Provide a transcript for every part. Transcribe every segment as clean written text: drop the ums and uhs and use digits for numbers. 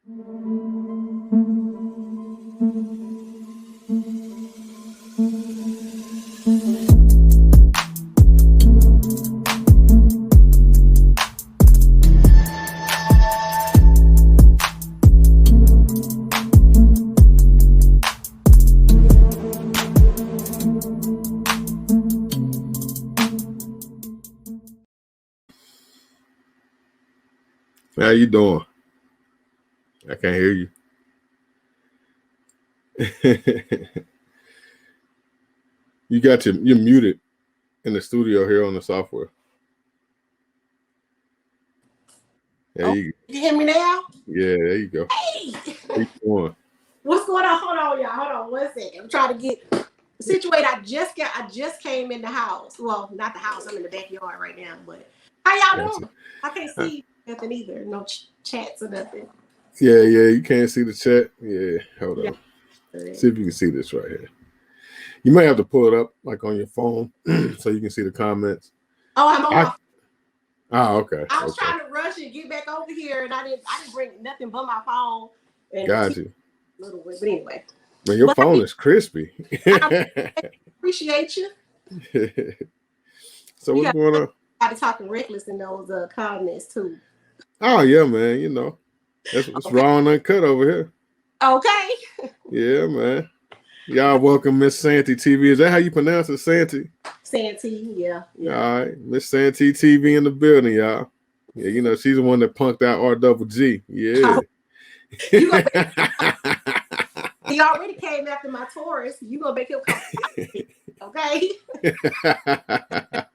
How you doing? I can't hear you. You're muted in the studio here on the software. You hear me now? Yeah, there you go. Hey! How you doing? What's going on? Hold on, y'all. Hold on 1 second. I'm trying to get situated. I just came in the house. Well, not the house. I'm in the backyard right now. But how y'all doing? I can't see nothing either. No chats or nothing. Yeah. You can't see the chat. Yeah. Hold on. See if you can see this right here. You may have to pull it up like on your phone so you can see the comments. Oh, I'm on my phone. Oh, okay. I was trying to rush and get back over here, and I didn't bring nothing but my phone. And got you. A little bit, but anyway. Man, your phone is crispy. I appreciate you. So what's going on? I was talking reckless in those comments too. Oh yeah, man. You know, it's okay. Raw and uncut over here. Okay. Yeah, man. Y'all welcome Miss Santee TV. Is that how you pronounce it, Santee? Santee, yeah. All right, Miss Santee TV in the building, y'all. Yeah, you know she's the one that punked out RGG. Yeah. He already came after my Taurus. You gonna make him come out, okay?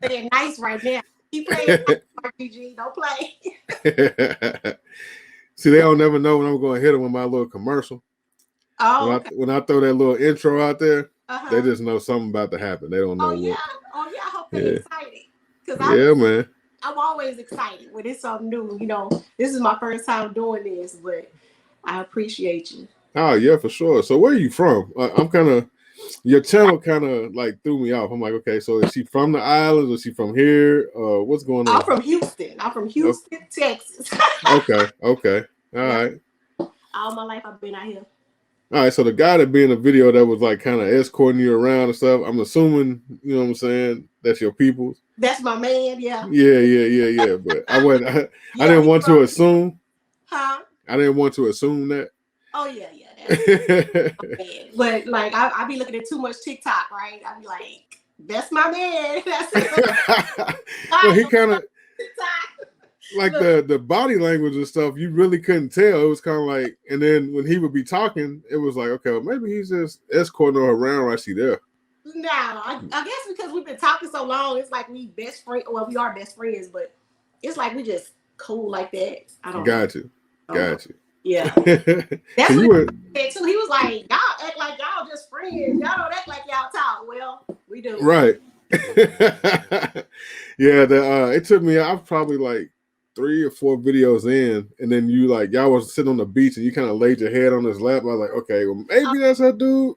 They're nice right now. He playing RGG. Don't play. See, they don't never know when I'm going to hit them with my little commercial. Oh, when I throw that little intro out there, they just know something about to happen. They don't know what. I hope they're excited. Man. I'm always excited when it's something new. You know, this is my first time doing this, but I appreciate you. Oh, yeah, for sure. So where are you from? I'm kind of, your channel kind of like threw me off. I'm like, okay, so is she from the islands? Or is she from here? What's going on? I'm from Houston, Texas. Okay. All right. All my life I've been out here. All right, so the guy that be in the video that was like kind of escorting you around and stuff, I'm assuming, you know what I'm saying, that's your peoples. That's my man, yeah. Yeah. But I didn't want to assume. Huh? I didn't want to assume that. Oh yeah. But like I be looking at too much TikTok, right? I be like, that's my man. That's well, he kind of like the body language and stuff, you really couldn't tell. It was kind of like, and then when he would be talking, it was like, okay, well, maybe he's just escorting her around while she's there. No, I guess because we've been talking so long, it's like we best friends. Well, we are best friends, but it's like we just cool like that. I don't Got you. Yeah. That's so what he said too. He was like, y'all act like y'all just friends. Y'all don't act like y'all talk. Well, we do. Right. Yeah, it took me, I was probably like 3 or 4 videos in, and then y'all was sitting on the beach and you kind of laid your head on his lap. I was like, okay, well, maybe that's her dude.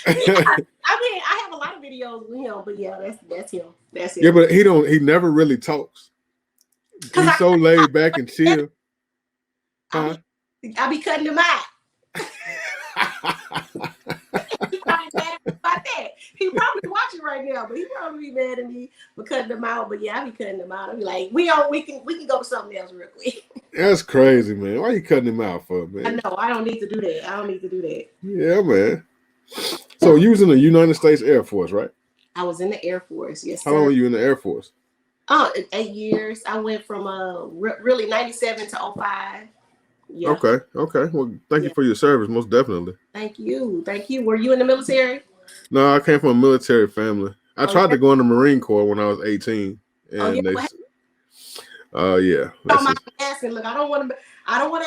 Yeah, I mean, I have a lot of videos with him, but yeah, that's him. That's him. Yeah, but he never really talks. He's so laid back and chill. Huh? I be cutting him out. He probably mad at me about that. He probably watching right now, but he probably be mad at me for cutting him out. But yeah, I be cutting him out. I be like, we can go to something else real quick. That's crazy, man. Why are you cutting him out for, man? I know. I don't need to do that. Yeah, man. So you was in the United States Air Force, right? I was in the Air Force, yes, sir. How long were you in the Air Force? 8 years. I went from really 97 to 05. Yeah. Okay. Well, thank you for your service, most definitely. Thank you. Were you in the military? No, I came from a military family. I tried to go in the Marine Corps when I was 18, and yeah. I'm asking. Look, I don't want to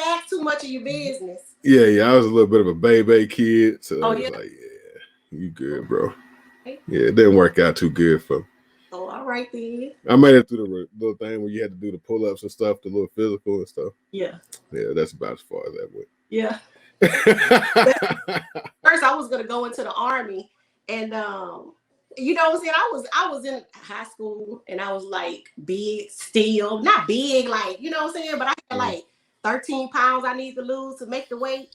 ask too much of your business. Yeah. I was a little bit of a baby kid, so I was like, yeah, you good, bro. Yeah, it didn't work out too good for me. Oh, all right then. I made it through the little thing where you had to do the pull-ups and stuff, the little physical and stuff. Yeah. Yeah, that's about as far as that went. Yeah. First, I was gonna go into the Army, and you know what I'm saying? I was in high school, and I was like big, still not big, like, you know what I'm saying? But I had like 13 pounds I need to lose to make the weight.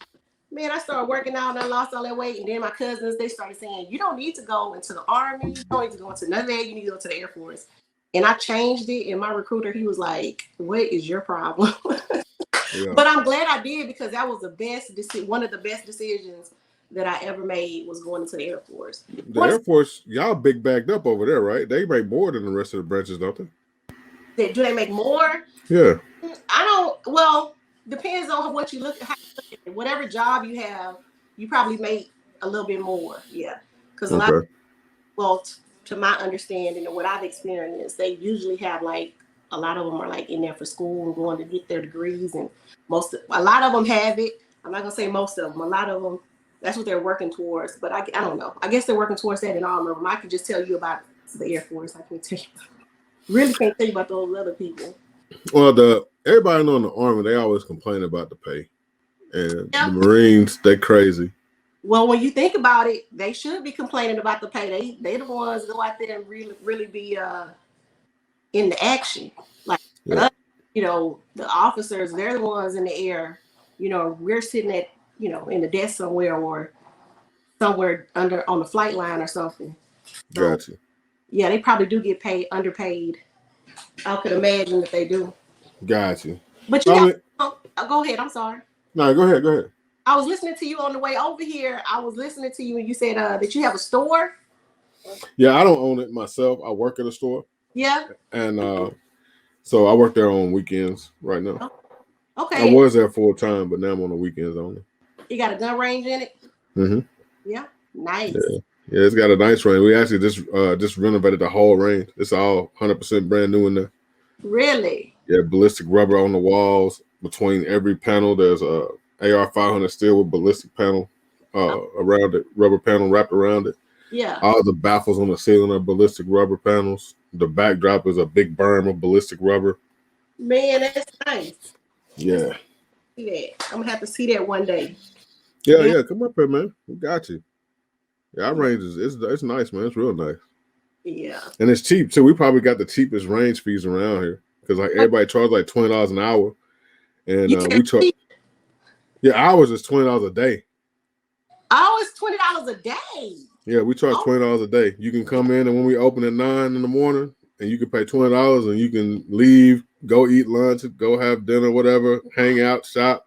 Man, I started working out and I lost all that weight. And then my cousins, they started saying, you don't need to go into the Army. You don't need to go into none of that. You need to go to the Air Force. And I changed it. And my recruiter, he was like, what is your problem? Yeah. But I'm glad I did, because that was one of the best decisions that I ever made, was going into the Air Force. The Air Force, y'all big bagged up over there, right? They make more than the rest of the branches, don't they? Do they make more? Yeah. Well, depends on what you look at. Whatever job you have, you probably make a little bit more. Yeah. Because to my understanding and what I've experienced, they usually have like, a lot of them are like in there for school and going to get their degrees, and a lot of them have it. I'm not gonna say most of them. A lot of them, that's what they're working towards. But I don't know. I guess they're working towards that in all of them. I can just tell you about the Air Force. I can't tell you. Really can't tell you about those other people. Well, everybody know in the Army, they always complain about the pay, and the Marines, they crazy. Well, when you think about it, they should be complaining about the pay. They the ones go out there and really be in the action. Like, the officers, they're the ones in the air. We're sitting at, in the desk somewhere, or somewhere on the flight line or something. So, gotcha. Yeah, they probably do get underpaid. I could imagine that they do. Gotcha. But go ahead. I'm sorry. No, go ahead. I was listening to you on the way over here. I was listening to you, and you said that you have a store. Yeah, I don't own it myself. I work at a store. Yeah. And so I work there on weekends right now. Okay. I was there full time, but now I'm on the weekends only. You got a gun range in it? Mm-hmm. Yeah. Nice. Yeah, it's got a nice range. We actually just renovated the whole range. It's all 100% brand new in there. Really? Yeah, ballistic rubber on the walls. Between every panel, there's a AR-500 steel with ballistic panel around it, rubber panel wrapped around it. Yeah. All the baffles on the ceiling are ballistic rubber panels. The backdrop is a big berm of ballistic rubber. Man, that's nice. Yeah. See that. I'm gonna have to see that one day. Yeah. Come up here, man. We got you. Yeah, our range it's nice, man. It's real nice. Yeah. And it's cheap too. We probably got the cheapest range fees around here, because like everybody charges like $20 an hour, and we charge. Yeah, hours is $20 a day. Hours $20 a day. Yeah, we charge $20 a day. You can come in, and when we open at 9 in the morning, and you can pay $20, and you can leave, go eat lunch, go have dinner, whatever, hang out, shop,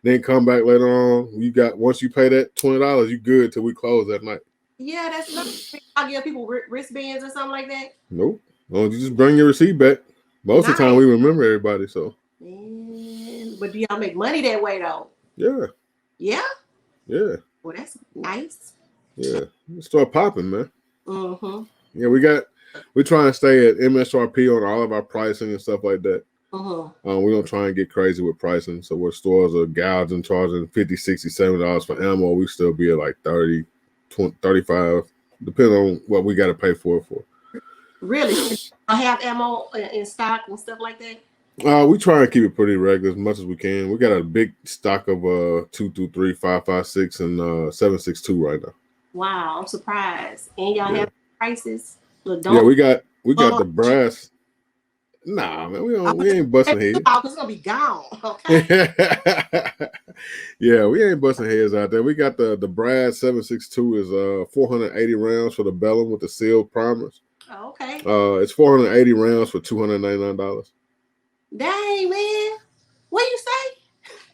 then come back later on. Once you pay that $20, you good till we close that night. Yeah, that's nothing. I'll give people wristbands or something like that. Nope. As long as you just bring your receipt back. Most of the time we remember everybody, so. Man, but do y'all make money that way though? Yeah. Yeah? Yeah. Well, that's nice. Yeah. Start popping, man. Mm-hmm. Yeah, we try and stay at MSRP on all of our pricing and stuff like that. Mm-hmm. We don't try and get crazy with pricing. So where stores are gouging, charging $50, $60, $70 for ammo, we still be at like 30, 20, 35, depending on what we got to pay for it for. Really? I have ammo in stock and stuff like that? We try and keep it pretty regular as much as we can. We got a big stock of 223, 556, and 762 right now. Wow, I'm surprised. And y'all have prices? Yeah, we got the brass. Nah, man, we ain't busting heads. It's gonna be gone. Okay. Yeah, we ain't busting heads out there. We got the brass 762 is 480 rounds for the Bellum with the sealed primers. Oh, okay. It's 480 rounds for $299. Dang, man. What you say?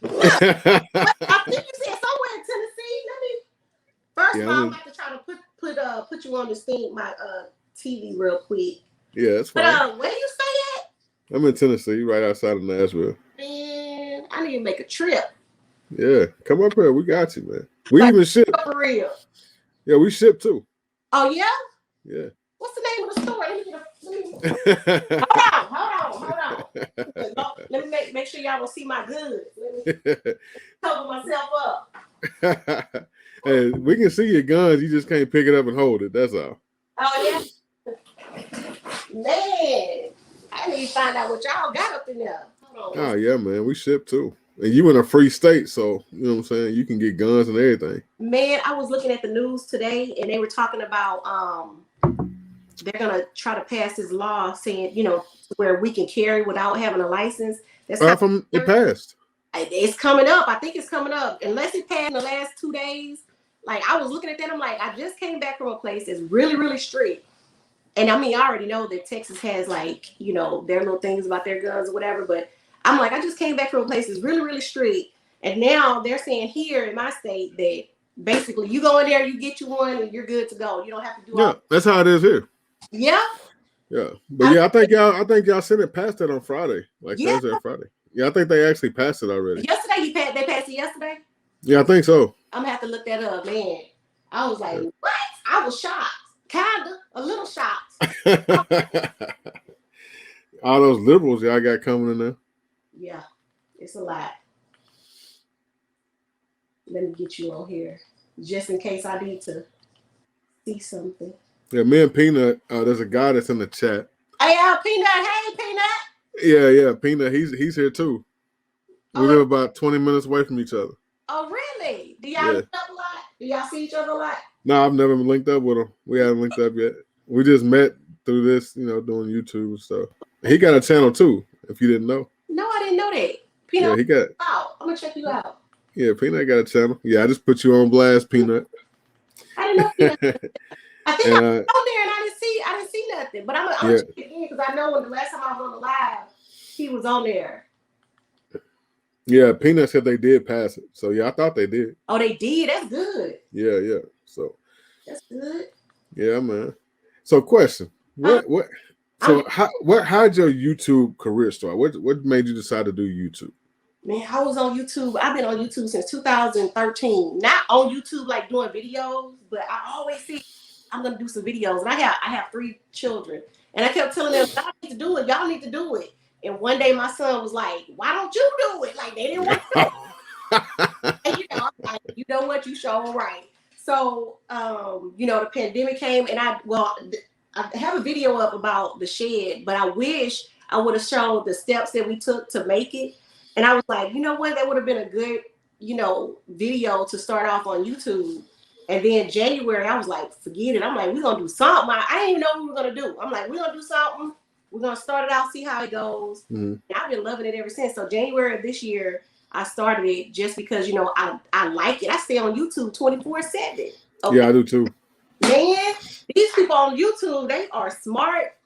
I think you said somewhere in Tennessee. First of all, I'm about to try to put you on this thing, my TV real quick. Yeah, that's fine. But where you stay at? I'm in Tennessee, right outside of Nashville. Man, I need to make a trip. Yeah, come up here. We got you, man. We even ship. For real. Yeah, we ship too. Oh yeah? Yeah. What's the name of the store? Hold on. Let me make sure y'all will see my goods. Let me cover myself up. Hey, we can see your guns. You just can't pick it up and hold it. That's all. Oh yeah. Man, I need to find out what y'all got up in there. Oh yeah, man. We ship too. And you in a free state, so you know what I'm saying? You can get guns and everything. Man, I was looking at the news today and they were talking about they're gonna try to pass this law saying, where we can carry without having a license. That's it passed. It's coming up. I think it's coming up. Unless it passed in the last 2 days. Like, I was looking at that. I'm like, I just came back from a place that's really, really strict. And I mean, I already know that Texas has, like, you know, their little things about their guns or whatever. But I'm like, I just came back from a place that's really, really strict. And now they're saying here in my state that basically you go in there, you get you one, and you're good to go. You don't have to do all. That's how it is here. Yeah. Yeah. But I think y'all sent it past that on Friday, like Thursday or Friday. Yeah, I think they actually passed it already. Yesterday, they passed it yesterday? Yeah, I think so. I'm gonna have to look that up, man. I was like, what? I was shocked. Kinda, a little shocked. All those liberals y'all got coming in there. Yeah, it's a lot. Let me get you on here, just in case I need to see something. Yeah, me and Peanut, there's a guy that's in the chat. Hey, Peanut. Hey, Peanut. Yeah, Peanut. He's here too. We live about 20 minutes away from each other. Oh, really? Do y'all link up a lot? Do y'all see each other a lot? No, I've never linked up with him. We haven't linked up yet. We just met through this, you know, doing YouTube and stuff. He got a channel too, if you didn't know. No, I didn't know that. Peanut, he got. Wow, I'm gonna check you out. Yeah, Peanut got a channel. Yeah, I just put you on blast, Peanut. I didn't know Peanut. I think I was on there and I didn't see nothing. But I'm gonna check it again because I know when the last time I was on the live, he was on there. Yeah, Peanut said they did pass it. So yeah, I thought they did. Oh, they did. That's good. Yeah. So that's good. Yeah, man. So question. How'd your YouTube career start? What made you decide to do YouTube? Man, I was on YouTube. I've been on YouTube since 2013. Not on YouTube like doing videos, but I always see I'm gonna do some videos. And I have 3 children. And I kept telling them, y'all need to do it, y'all need to do it. And one day my son was like, why don't you do it? Like they didn't want to do it. And you know what, you sure right. So the pandemic came and I have a video up about the shed, but I wish I would have shown the steps that we took to make it. And I was like, you know what, that would have been a good, video to start off on YouTube. And then January, I was like, forget it. I'm like, we're gonna do something. I didn't even know what we were gonna do. I'm like, we're gonna do something. We're gonna start it out, see how it goes. Mm-hmm. And I've been loving it ever since. So January of this year, I started it just because I like it. I stay on YouTube 24/7. Okay? Yeah, I do too. Man, these people on YouTube, they are smart.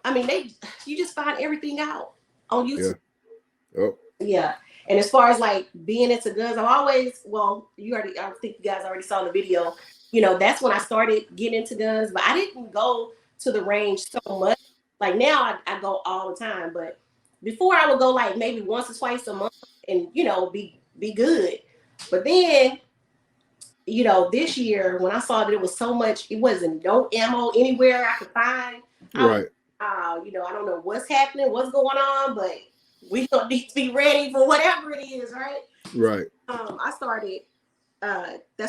I mean, you just find everything out on YouTube. Yeah. Oh. Yeah. And as far as like being into guns, I think you guys already saw the video. That's when I started getting into guns, but I didn't go to the range so much. Like now I go all the time, but before I would go like maybe once or twice a month and, be good. But then, this year when I saw that it was so much, it wasn't no ammo anywhere I could find. Right. I don't know what's happening, what's going on, but we don't need to be ready for whatever it is, right? Right. That's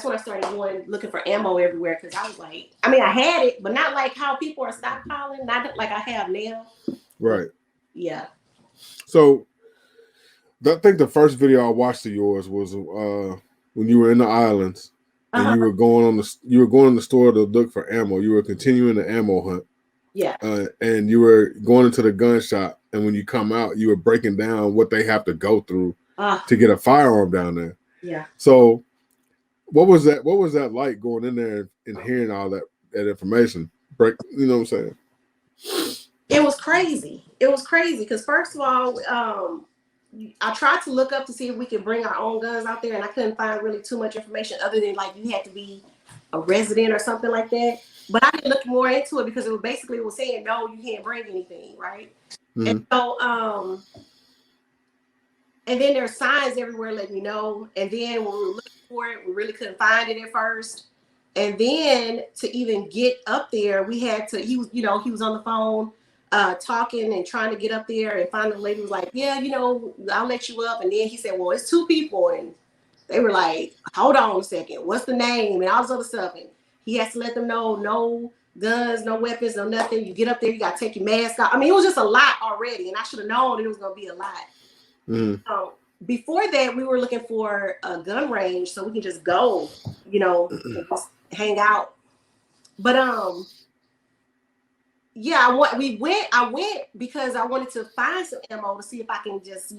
when I started looking for ammo everywhere because I was like, I had it, but not like how people are stockpiling, not like I have now. Right. Yeah. So I think the first video I watched of yours was when you were in the islands and you were going in the store to look for ammo. You were continuing the ammo hunt. Yeah. And you were going into the gun shop, and when you come out, you were breaking down what they have to go through to get a firearm down there. Yeah. So what was that like going in there and hearing all that information? You know what I'm saying? It was crazy. Because first of all, I tried to look up to see if we could bring our own guns out there, and I couldn't find really too much information other than like you had to be a resident or something like that. But I didn't look more into it because it was saying no, you can't bring anything, right? Mm-hmm. And so and then there's signs everywhere letting me know. And then when we were looking for it, we really couldn't find it at first. And then to even get up there, we had to. He was on the phone talking and trying to get up there, and finally the lady was like, yeah, I'll let you up. And then he said, well, it's 2 people, and they were like, hold on a second, what's the name and all this other stuff. And he has to let them know no guns, no weapons, no nothing. You get up there, you got to take your mask off. It was just a lot already, and I should have known it was going to be a lot. Mm. Before that, we were looking for a gun range so we can just go, and just hang out. But yeah, I went because I wanted to find some ammo to see if I can just,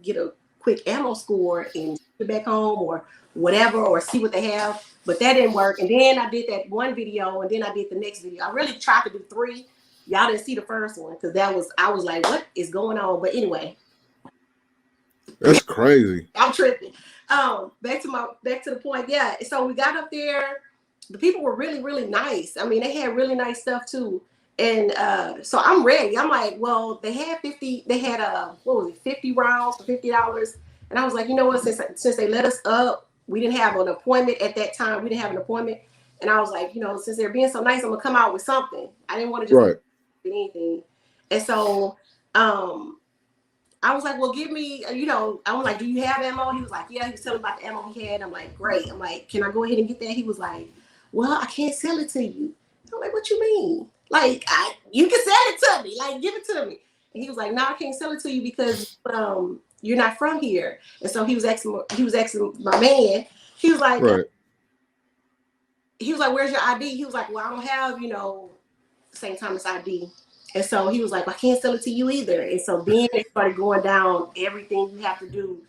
get a quick ammo score and get back home or whatever, or see what they have. But that didn't work. And then I did that one video, and then I did the next video. I really tried to do 3. Y'all didn't see the first one because I was like, what is going on? But anyway, that's crazy. I'm tripping. Back to the point. Yeah. So we got up there. The people were really, really nice. I mean, they had really nice stuff too. And so I'm ready. I'm like, well, they had 50. They had what was it, 50 rounds for $50. And I was like, you know what? Since they let us up, we didn't have an appointment at that time. We didn't have an appointment. And I was like, you know, since they're being so nice, I'm gonna come out with something. I didn't want to just anything. And so I was like, well, give me, you know, I was like, do you have ammo? He was like, yeah. He was telling about the ammo he had. I'm like, great. I'm like, can I go ahead and get that? He was like, well, I can't sell it to you. I'm like, what you mean? Like, you can sell it to me. Like, give it to me. And he was like, no, I can't sell it to you because you're not from here. And so he was asking my man. He was like, where's your ID? He was like, well, I don't have, you know, St. Thomas ID. And so he was like, I can't sell it to you either. And so then they started going down everything you have to do.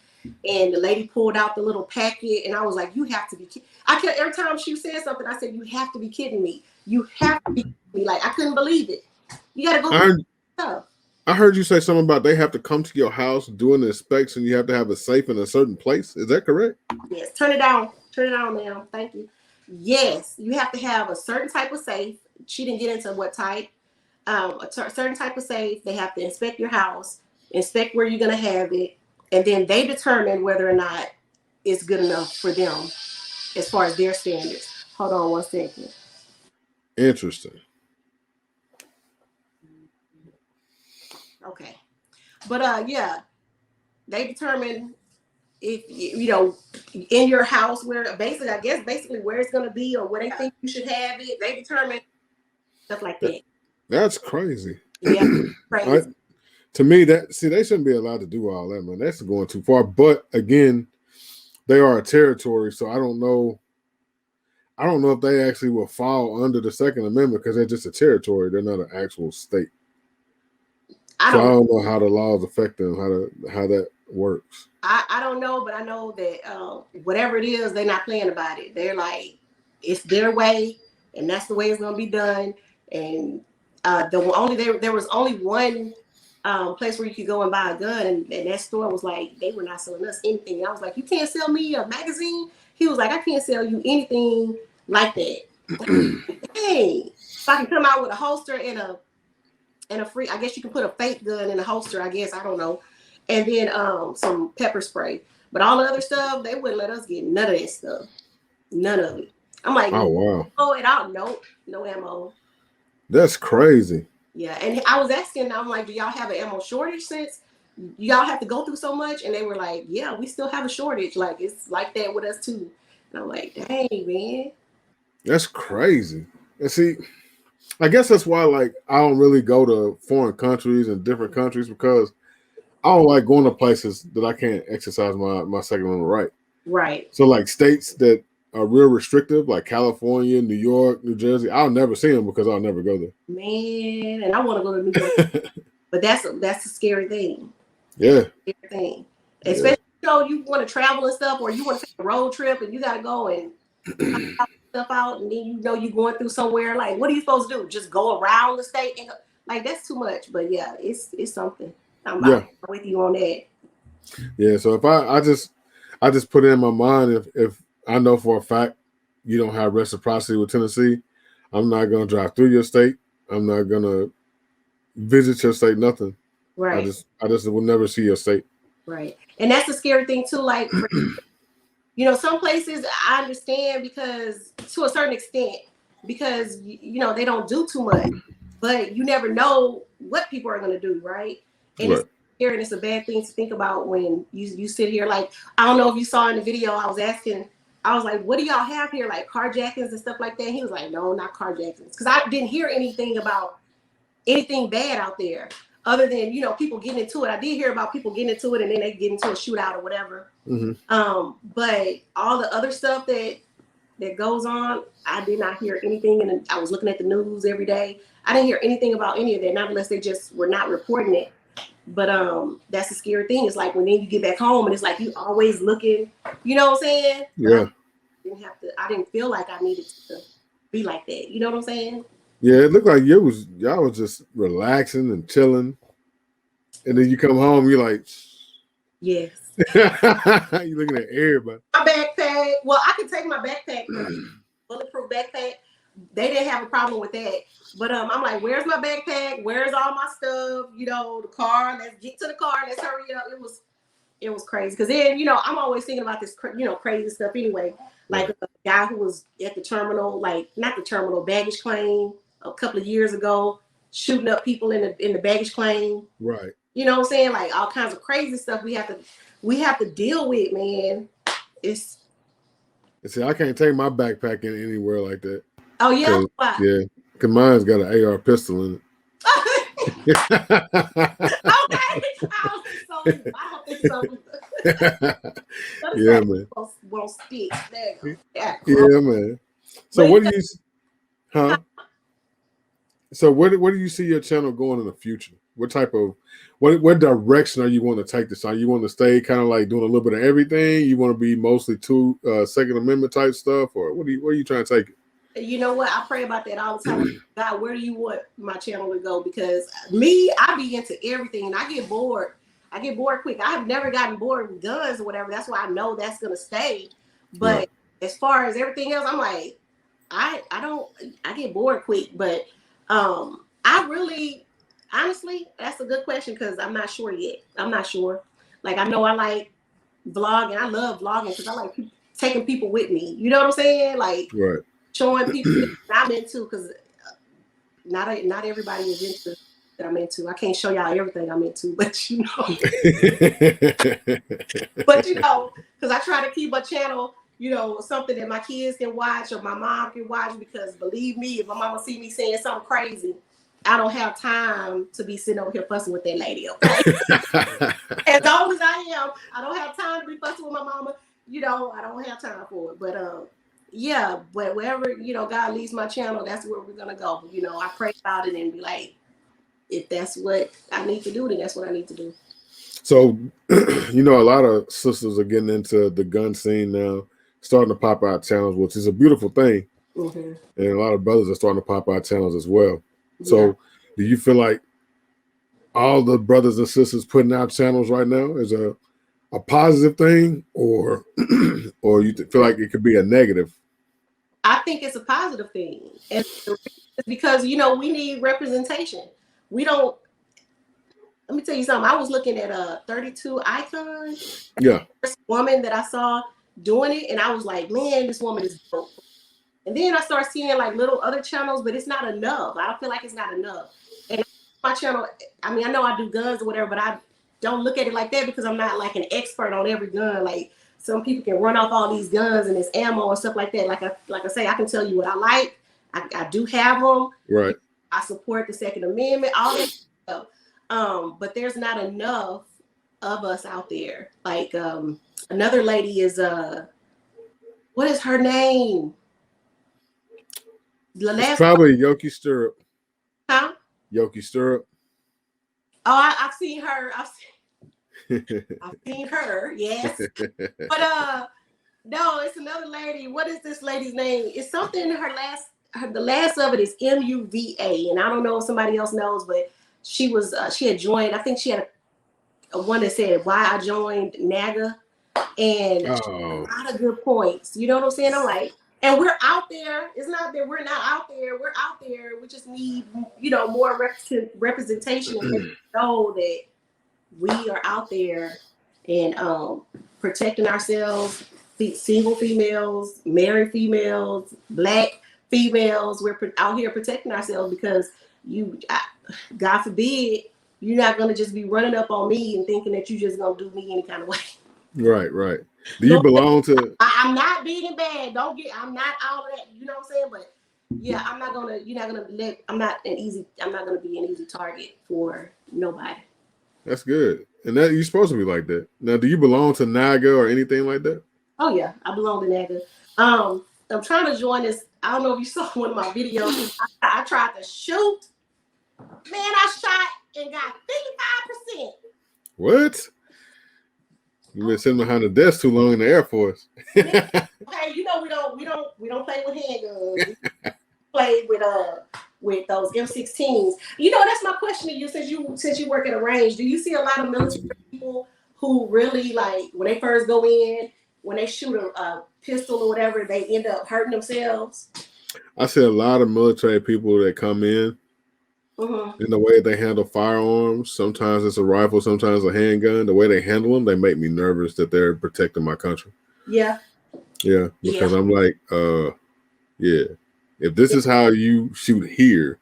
And the lady pulled out the little packet, and I was like, you have to be kidding. Every time she said something, I said, you have to be kidding me. You have to be kidding me. Like, I couldn't believe it. You got to go through stuff. I heard you say something about they have to come to your house doing the inspection. You have to have a safe in a certain place. Is that correct? Yes. Turn it down. Turn it down, ma'am. Thank you. Yes. You have to have a certain type of safe. She didn't get into what type. A certain type of safe. They have to inspect your house, inspect where you're going to have it, and then they determine whether or not it's good enough for them as far as their standards. Hold on one second. Interesting. Okay. But yeah, they determine if, you know, in your house where basically where it's going to be or where they think you should have it. They determine stuff like that. That's crazy. Yeah, crazy. To me, they shouldn't be allowed to do all that, man. That's going too far. But again, they are a territory, so I don't know if they actually will fall under the Second Amendment because they're just a territory. They're not an actual state. I don't know how the laws affect them, how that works. I don't know, but I know that whatever it is, they're not playing about it. They're like, it's their way, and that's the way it's going to be done. And there was only one place where you could go and buy a gun, and that store was like, they were not selling us anything. I was like, you can't sell me a magazine? He was like, I can't sell you anything like that. Hey, if I can come out with a holster and a free, I guess you can put a fake gun in a holster, I guess, I don't know. And then some pepper spray. But all the other stuff, they wouldn't let us get none of that stuff. None of it. I'm like, oh wow. Oh, and I no ammo. That's crazy. Yeah, and I was asking, I'm like, do y'all have an ammo shortage since y'all have to go through so much? And they were like, yeah, we still have a shortage. Like, it's like that with us too. And I'm like, dang, man. That's crazy. And see, I guess that's why, like, I don't really go to foreign countries and different countries because I don't like going to places that I can't exercise my Second Amendment right. Right. So, like, states that are real restrictive, like California, New York, New Jersey, I'll never see them because I'll never go there. Man, and I want to go to New York, but that's a scary thing. Yeah. Scary thing, especially you want to travel and stuff, or you want to take a road trip and you got to go and stuff out, and then you're going through somewhere. Like, what are you supposed to do? Just go around the state and like that's too much. But yeah, it's something. I'm with you on that. Yeah. So if I just put it in my mind if I know for a fact you don't have reciprocity with Tennessee, I'm not going to drive through your state. I'm not going to visit your state, nothing. Right. I just will never see your state. Right. And that's the scary thing too. Like, some places I understand because to a certain extent, because, they don't do too much, but you never know what people are going to do. Right. And it's scary and it's a bad thing to think about when you sit here. Like, I don't know if you saw in the video, I was like, what do y'all have here? Like carjackings and stuff like that. He was like, no, not carjackings. Because I didn't hear anything about anything bad out there other than, people getting into it. I did hear about people getting into it and then they get into a shootout or whatever. Mm-hmm. But all the other stuff that goes on, I did not hear anything. And I was looking at the news every day. I didn't hear anything about any of that, not unless they just were not reporting it. But that's the scary thing. It's like when then you get back home and it's like you always looking, you know what I'm saying? Yeah. I didn't feel like I needed to be like that. You know what I'm saying? Yeah, it looked like y'all was just relaxing and chilling. And then you come home, you're like, yes. You're looking at everybody. My backpack. Well, I can take my backpack, bulletproof backpack. They didn't have a problem with that. But I'm like, where's my backpack? Where's all my stuff? You know, the car. Let's get to the car. Let's hurry up. It was crazy. Because then, you know, I'm always thinking about this, you know, crazy stuff anyway. Like a guy who was at the terminal, like not the terminal, baggage claim a couple of years ago, shooting up people in the baggage claim. Right. You know what I'm saying? Like all kinds of crazy stuff we have to deal with, man. It's. See, I can't take my backpack in anywhere like that. Oh yeah. Why? Yeah, because mine's got an AR pistol in it. Okay. I don't think so. Yeah, man. Won't stick. There you go. Yeah, man. So what do you? Huh? So where do you see your channel going in the future? What type of what direction are you want to take this on? You want to stay kind of like doing a little bit of everything? You want to be mostly Second Amendment type stuff, or where are you trying to take it? You know what? I pray about that all the time. God, where do you want my channel to go? Because I be into everything and I get bored. I get bored quick. I have never gotten bored with guns or whatever. That's why I know that's gonna stay. But as far as everything else, I'm like, I get bored quick. But I really, honestly, that's a good question because I'm not sure yet. I'm not sure. Like I know I like vlogging. I love vlogging because I like taking people with me. You know what I'm saying? Like showing people that I'm into because not everybody is into that I'm into. I can't show y'all everything I'm into, but you know. But you know, because I try to keep a channel, you know, something that my kids can watch or my mom can watch because believe me, if my mama see me saying something crazy, I don't have time to be sitting over here fussing with that lady, okay? As old as I am, I don't have time to be fussing with my mama. You know, I don't have time for it. But yeah, but wherever, you know, God leads my channel, that's where we're gonna go. You know, I pray about it and be like, if that's what I need to do, then that's what I need to do. So, you know, a lot of sisters are getting into the gun scene now, starting to pop out channels, which is a beautiful thing. And a lot of brothers are starting to pop out channels as well. So do you feel like all the brothers and sisters putting out channels right now is a positive thing, or you feel like it could be a negative? I think it's a positive thing. And it's because, you know, we need representation. We don't. Let me tell you something. I was looking at a 32 Icon. Yeah. First woman that I saw doing it, and I was like, man, this woman is dope. And then I started seeing like little other channels, but it's not enough. I don't feel like it's not enough. And my channel, I mean, I know I do guns or whatever, but I don't look at it like that because I'm not like an expert on every gun. Like some people can run off all these guns and this ammo and stuff like that. Like I say, I can tell you what I like. I do have them. Right. I support the Second Amendment, all that stuff. But there's not enough of us out there. Like another lady is what is her name? It's probably Yoki Stirrup. Huh? Yoki Stirrup. Oh, I've seen her. I've seen her. Yes. But no, it's another lady. What is this lady's name? It's something. The last of it is MUVA, and I don't know if somebody else knows, but she had joined. I think she had a one that said why I joined NAGA, and a lot of good points. You know what I'm saying? I'm like, and we're out there. It's not that we're not out there. We're out there. We just need, you know, more representation and know that we are out there and protecting ourselves. Single females, married females, Black females. We're out here protecting ourselves because God forbid, you're not gonna just be running up on me and thinking that you just gonna do me any kind of way. Right. Do you belong to? I'm not big and bad. I'm not all of that. You know what I'm saying? But yeah, I'm not gonna be an easy target for nobody. That's good. And that you're supposed to be like that. Now, do you belong to NAGA or anything like that? Oh yeah, I belong to NAGA. I'm trying to join this. I don't know if you saw one of my videos. I tried to shoot. Man, I shot and got 55%. What? You've been sitting behind the desk too long in the Air Force. Okay, you know we don't play with handguns. We play with those M16s. You know, that's my question to you since you work at a range. Do you see a lot of military people who really, like, when they first go in, when they shoot a pistol or whatever, they end up hurting themselves? I see a lot of military people that come in in the way they handle firearms. Sometimes it's a rifle, sometimes a handgun. The way they handle them, they make me nervous that they're protecting my country. Yeah. Yeah, because I'm like, yeah. If this is how you shoot here,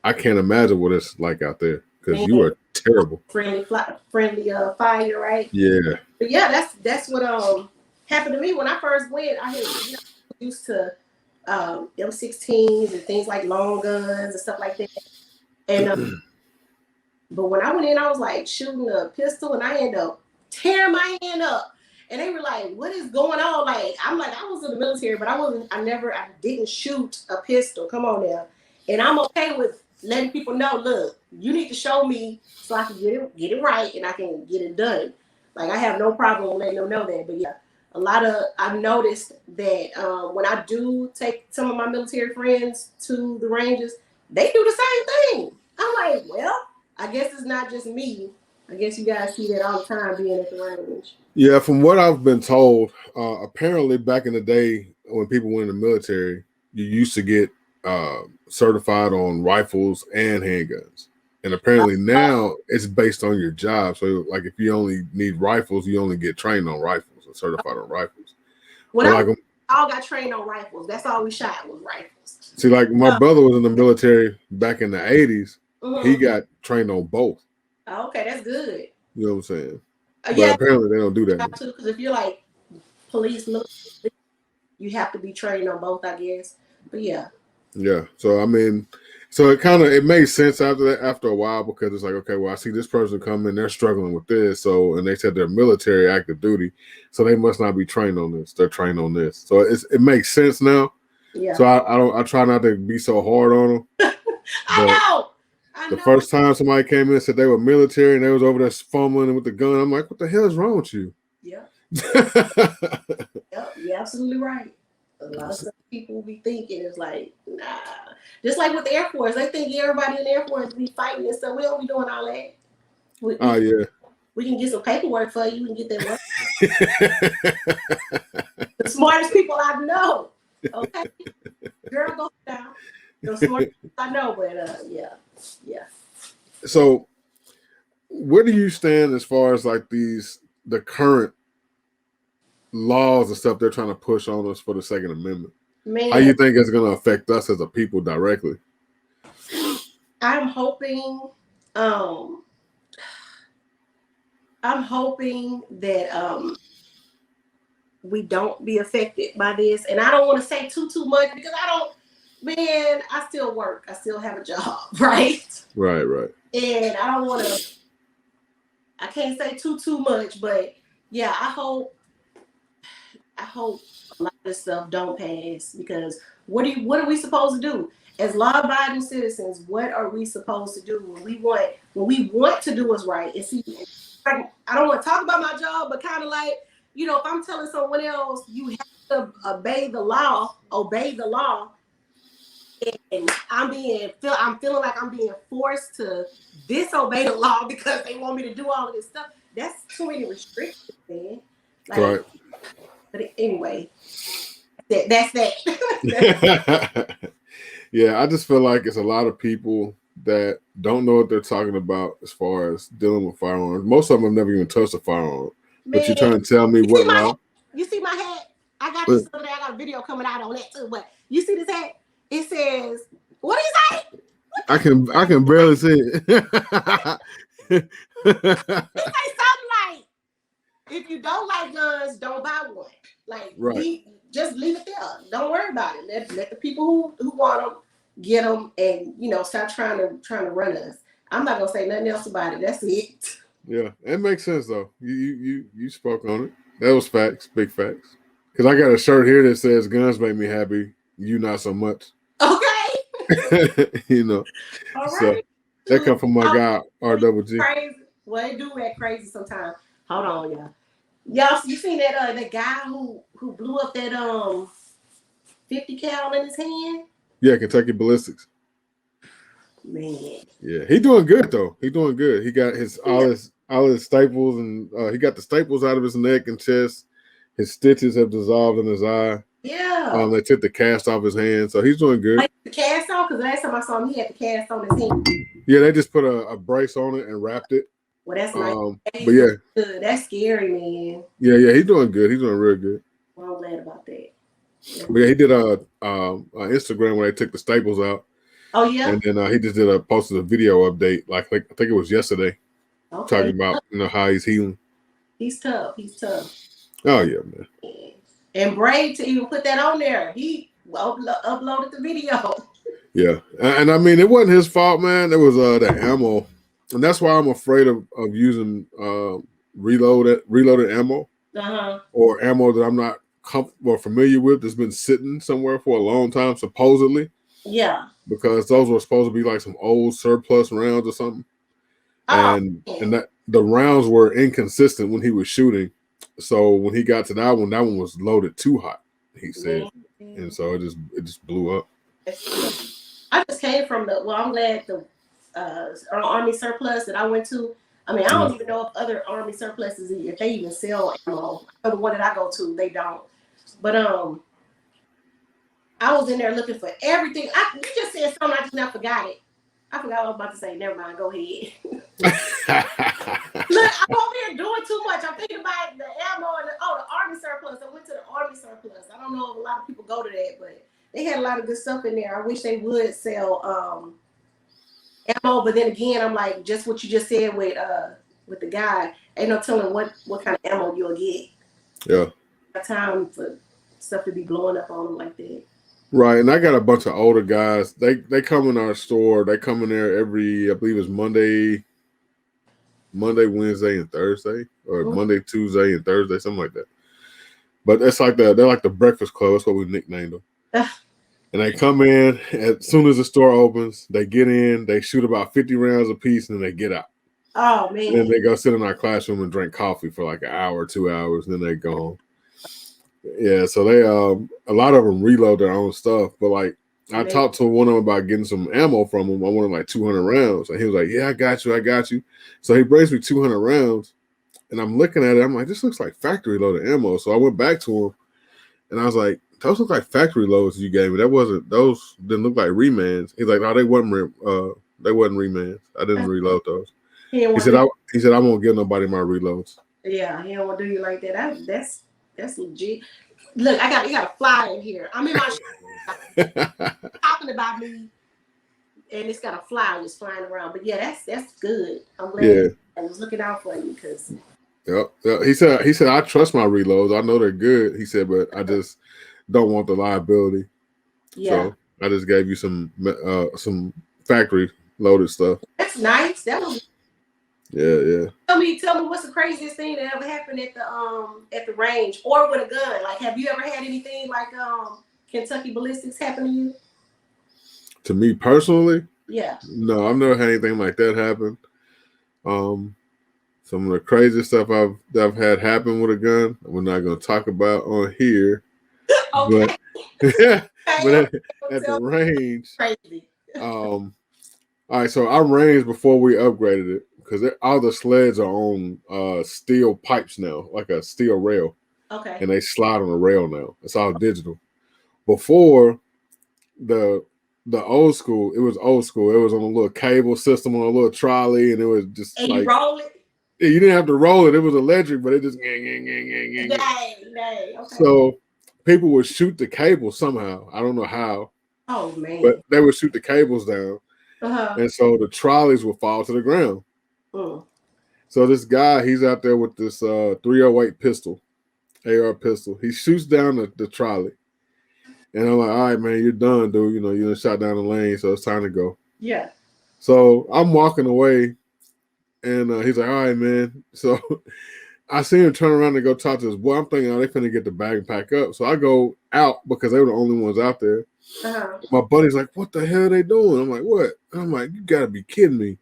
I can't imagine what it's like out there because you are terrible. Friendly fire, right? Yeah. But yeah, that's what happened to me when I first went. I had used to M16s and things like long guns and stuff like that. And but when I went in, I was like shooting a pistol, and I ended up tearing my hand up. And they were like, "What is going on?" Like, I'm like, I was in the military, but I didn't shoot a pistol. Come on now. And I'm okay with letting people know, look, you need to show me so I can get it right and I can get it done. Like, I have no problem letting them know that. But yeah, I've noticed that when I do take some of my military friends to the ranges, they do the same thing. I'm like, well, I guess it's not just me. I guess you guys see that all the time being at the range. Yeah, from what I've been told, apparently back in the day when people went in the military, you used to get certified on rifles and handguns. And apparently now it's based on your job. So like if you only need rifles, you only get trained on rifles or certified on rifles. All got trained on rifles. That's all we shot was rifles. See, like my brother was in the military back in the 80s. He got trained on both. Oh, okay, that's good. You know what I'm saying? But apparently they don't do that. Because if you're like police, military, you have to be trained on both, I guess. But yeah. Yeah. So I mean, so it made sense after a while because it's like, okay, well, I see this person come in, they're struggling with this. So, and they said they're military active duty, so they must not be trained on this. They're trained on this. So it makes sense now. Yeah. So I try not to be so hard on them. I know. The first time somebody came in and said they were military and they was over there fumbling with the gun, I'm like, what the hell is wrong with you? Yeah. Yep, you're absolutely right. A lot of stuff people be thinking is like, nah. Just like with the Air Force, they think everybody in the Air Force be fighting and stuff. We don't be doing all that. Yeah. We can get some paperwork for you and get that work. The smartest people I know. Okay. Girl, go down. The smartest people I know, but yeah. So where do you stand as far as like the current laws and stuff they're trying to push on us for the Second Amendment? Man, how you think it's going to affect us as a people directly? I'm hoping that we don't be affected by this. And I don't want to say too much because I still work. I still have a job, right? Right. And I can't say too much, but yeah, I hope a lot of this stuff don't pass because what are we supposed to do? As law-abiding citizens, what are we supposed to do when we want to do what's right? And see, I don't want to talk about my job, but kind of like, you know, if I'm telling someone else you have to obey the law, and I'm feeling like I'm being forced to disobey the law because they want me to do all of this stuff. That's too many restrictions, man. Like, right. But anyway, that's that. Yeah, I just feel like it's a lot of people that don't know what they're talking about as far as dealing with firearms. Most of them have never even touched a firearm. Man, but you're trying to tell me what law? You see my hat? I got this other day. I got a video coming out on that too. But you see this hat? It says, "What is that?" I can barely see it. It say something like, "If you don't like guns, don't buy one." Like, right. Just leave it there. Don't worry about it. Let the people who want them get them, and stop trying to run us. I'm not gonna say nothing else about it. That's it. Yeah, it makes sense though. You spoke on it. That was facts, big facts. Because I got a shirt here that says "Guns make me happy, you not so much." Okay. All right. That come from my guy RWG. Crazy. Well, they do act crazy sometimes. Hold on, y'all. Y'all, you seen that that guy who blew up that 50 cal in his hand? Yeah, Kentucky Ballistics. Man. Yeah, he doing good though. He doing good. He got all his staples, and he got the staples out of his neck and chest. His stitches have dissolved in his eye. Yeah. They took the cast off his hand, so he's doing good. Like the cast on, because last time I saw him, he had the cast on his hand. Yeah, they just put a brace on it and wrapped it. Well, that's nice. But yeah, good. That's scary, man. Yeah, he's doing good. He's doing real good. Well, I'm glad about that. Yeah. But yeah, he did a Instagram where they took the staples out. Oh yeah. And then he just posted a video update, like I think it was yesterday, talking about how he's healing. He's tough. He's tough. Oh yeah, man. And brave to even put that on there. He uploaded the video. Yeah, and I mean it wasn't his fault, man. It was the ammo, and that's why I'm afraid of using reloaded ammo or ammo that I'm not comfortable or familiar with that's been sitting somewhere for a long time, supposedly. Yeah. Because those were supposed to be like some old surplus rounds or something. And that the rounds were inconsistent when he was shooting. So when he got to that one was loaded too hot, he said. And so it just blew up. I just came from I'm glad the Army surplus that I went to. I mean, I don't even know if other Army surpluses, if they even sell ammo. The one that I go to, they don't. But I was in there looking for everything. You just said something, I just now forgot it. I forgot what I was about to say. Never mind. Go ahead. Look, I'm over here doing too much. I'm thinking about the ammo and the Army surplus. I went to the Army surplus. I don't know if a lot of people go to that, but they had a lot of good stuff in there. I wish they would sell ammo, but then again, I'm like, just what you just said with the guy, ain't no telling what kind of ammo you'll get. Yeah. Got time for stuff to be blowing up on them like that. Right, and I got a bunch of older guys. They come in our store. They come in there every, I believe it's Monday, Wednesday, and Thursday, or Monday, Tuesday, and Thursday, something like that. But it's like they're like the Breakfast Club. That's what we nicknamed them. And they come in as soon as the store opens. They get in. They shoot about 50 rounds a piece, and then they get out. Oh man! And then they go sit in our classroom and drink coffee for like an hour, 2 hours, and then they go home. Yeah, so they a lot of them reload their own stuff, but like I talked to one of them about getting some ammo from him. I wanted like 200 rounds, and he was like, "Yeah, I got you." So he brings me 200 rounds, and I'm looking at it. I'm like, "This looks like factory loaded ammo." So I went back to him, and I was like, "Those look like factory loads you gave me. Those didn't look like remands." He's like, "No, they wasn't remands. I didn't reload those." He said, "I won't give nobody my reloads." Yeah, he don't want to do you like that. That's legit. Look, you got a fly in here. I'm in my talking about me, and it's got a fly just flying around. But yeah, that's good. I'm glad I was looking out for you because. Yep. He said I trust my reloads. I know they're good. He said, but I just don't want the liability. Yeah. So I just gave you some factory loaded stuff. That's nice. That was. Yeah. Tell me what's the craziest thing that ever happened at the range or with a gun? Like, have you ever had anything like Kentucky Ballistics happen to you? To me personally? Yeah. No, I've never had anything like that happen. Some of the crazy stuff I've had happen with a gun, we're not going to talk about on here. Okay. But at the range. Crazy. All right, so our range before we upgraded it, because all the sleds are on steel pipes now, like a steel rail. Okay. And they slide on a rail now. It's all digital. Before, the old school, it was old school. It was on a little cable system on a little trolley, and it was just and you roll it? You didn't have to roll it. It was electric, but it just Dang. Okay. So people would shoot the cable somehow. I don't know how. Oh, man. But they would shoot the cables down. And so the trolleys would fall to the ground. So this guy, he's out there with this 308 pistol, AR pistol. He shoots down the trolley. And I'm like, all right, man, you're done, dude. You know, you done shot down the lane, so it's time to go. Yeah. So I'm walking away, and he's like, all right, man. So I seen him turn around and go talk to his boy. I'm thinking, oh, they finna get the bag and pack up. So I go out because they were the only ones out there. My buddy's like, what the hell are they doing? I'm like, what? And I'm like, you gotta be kidding me.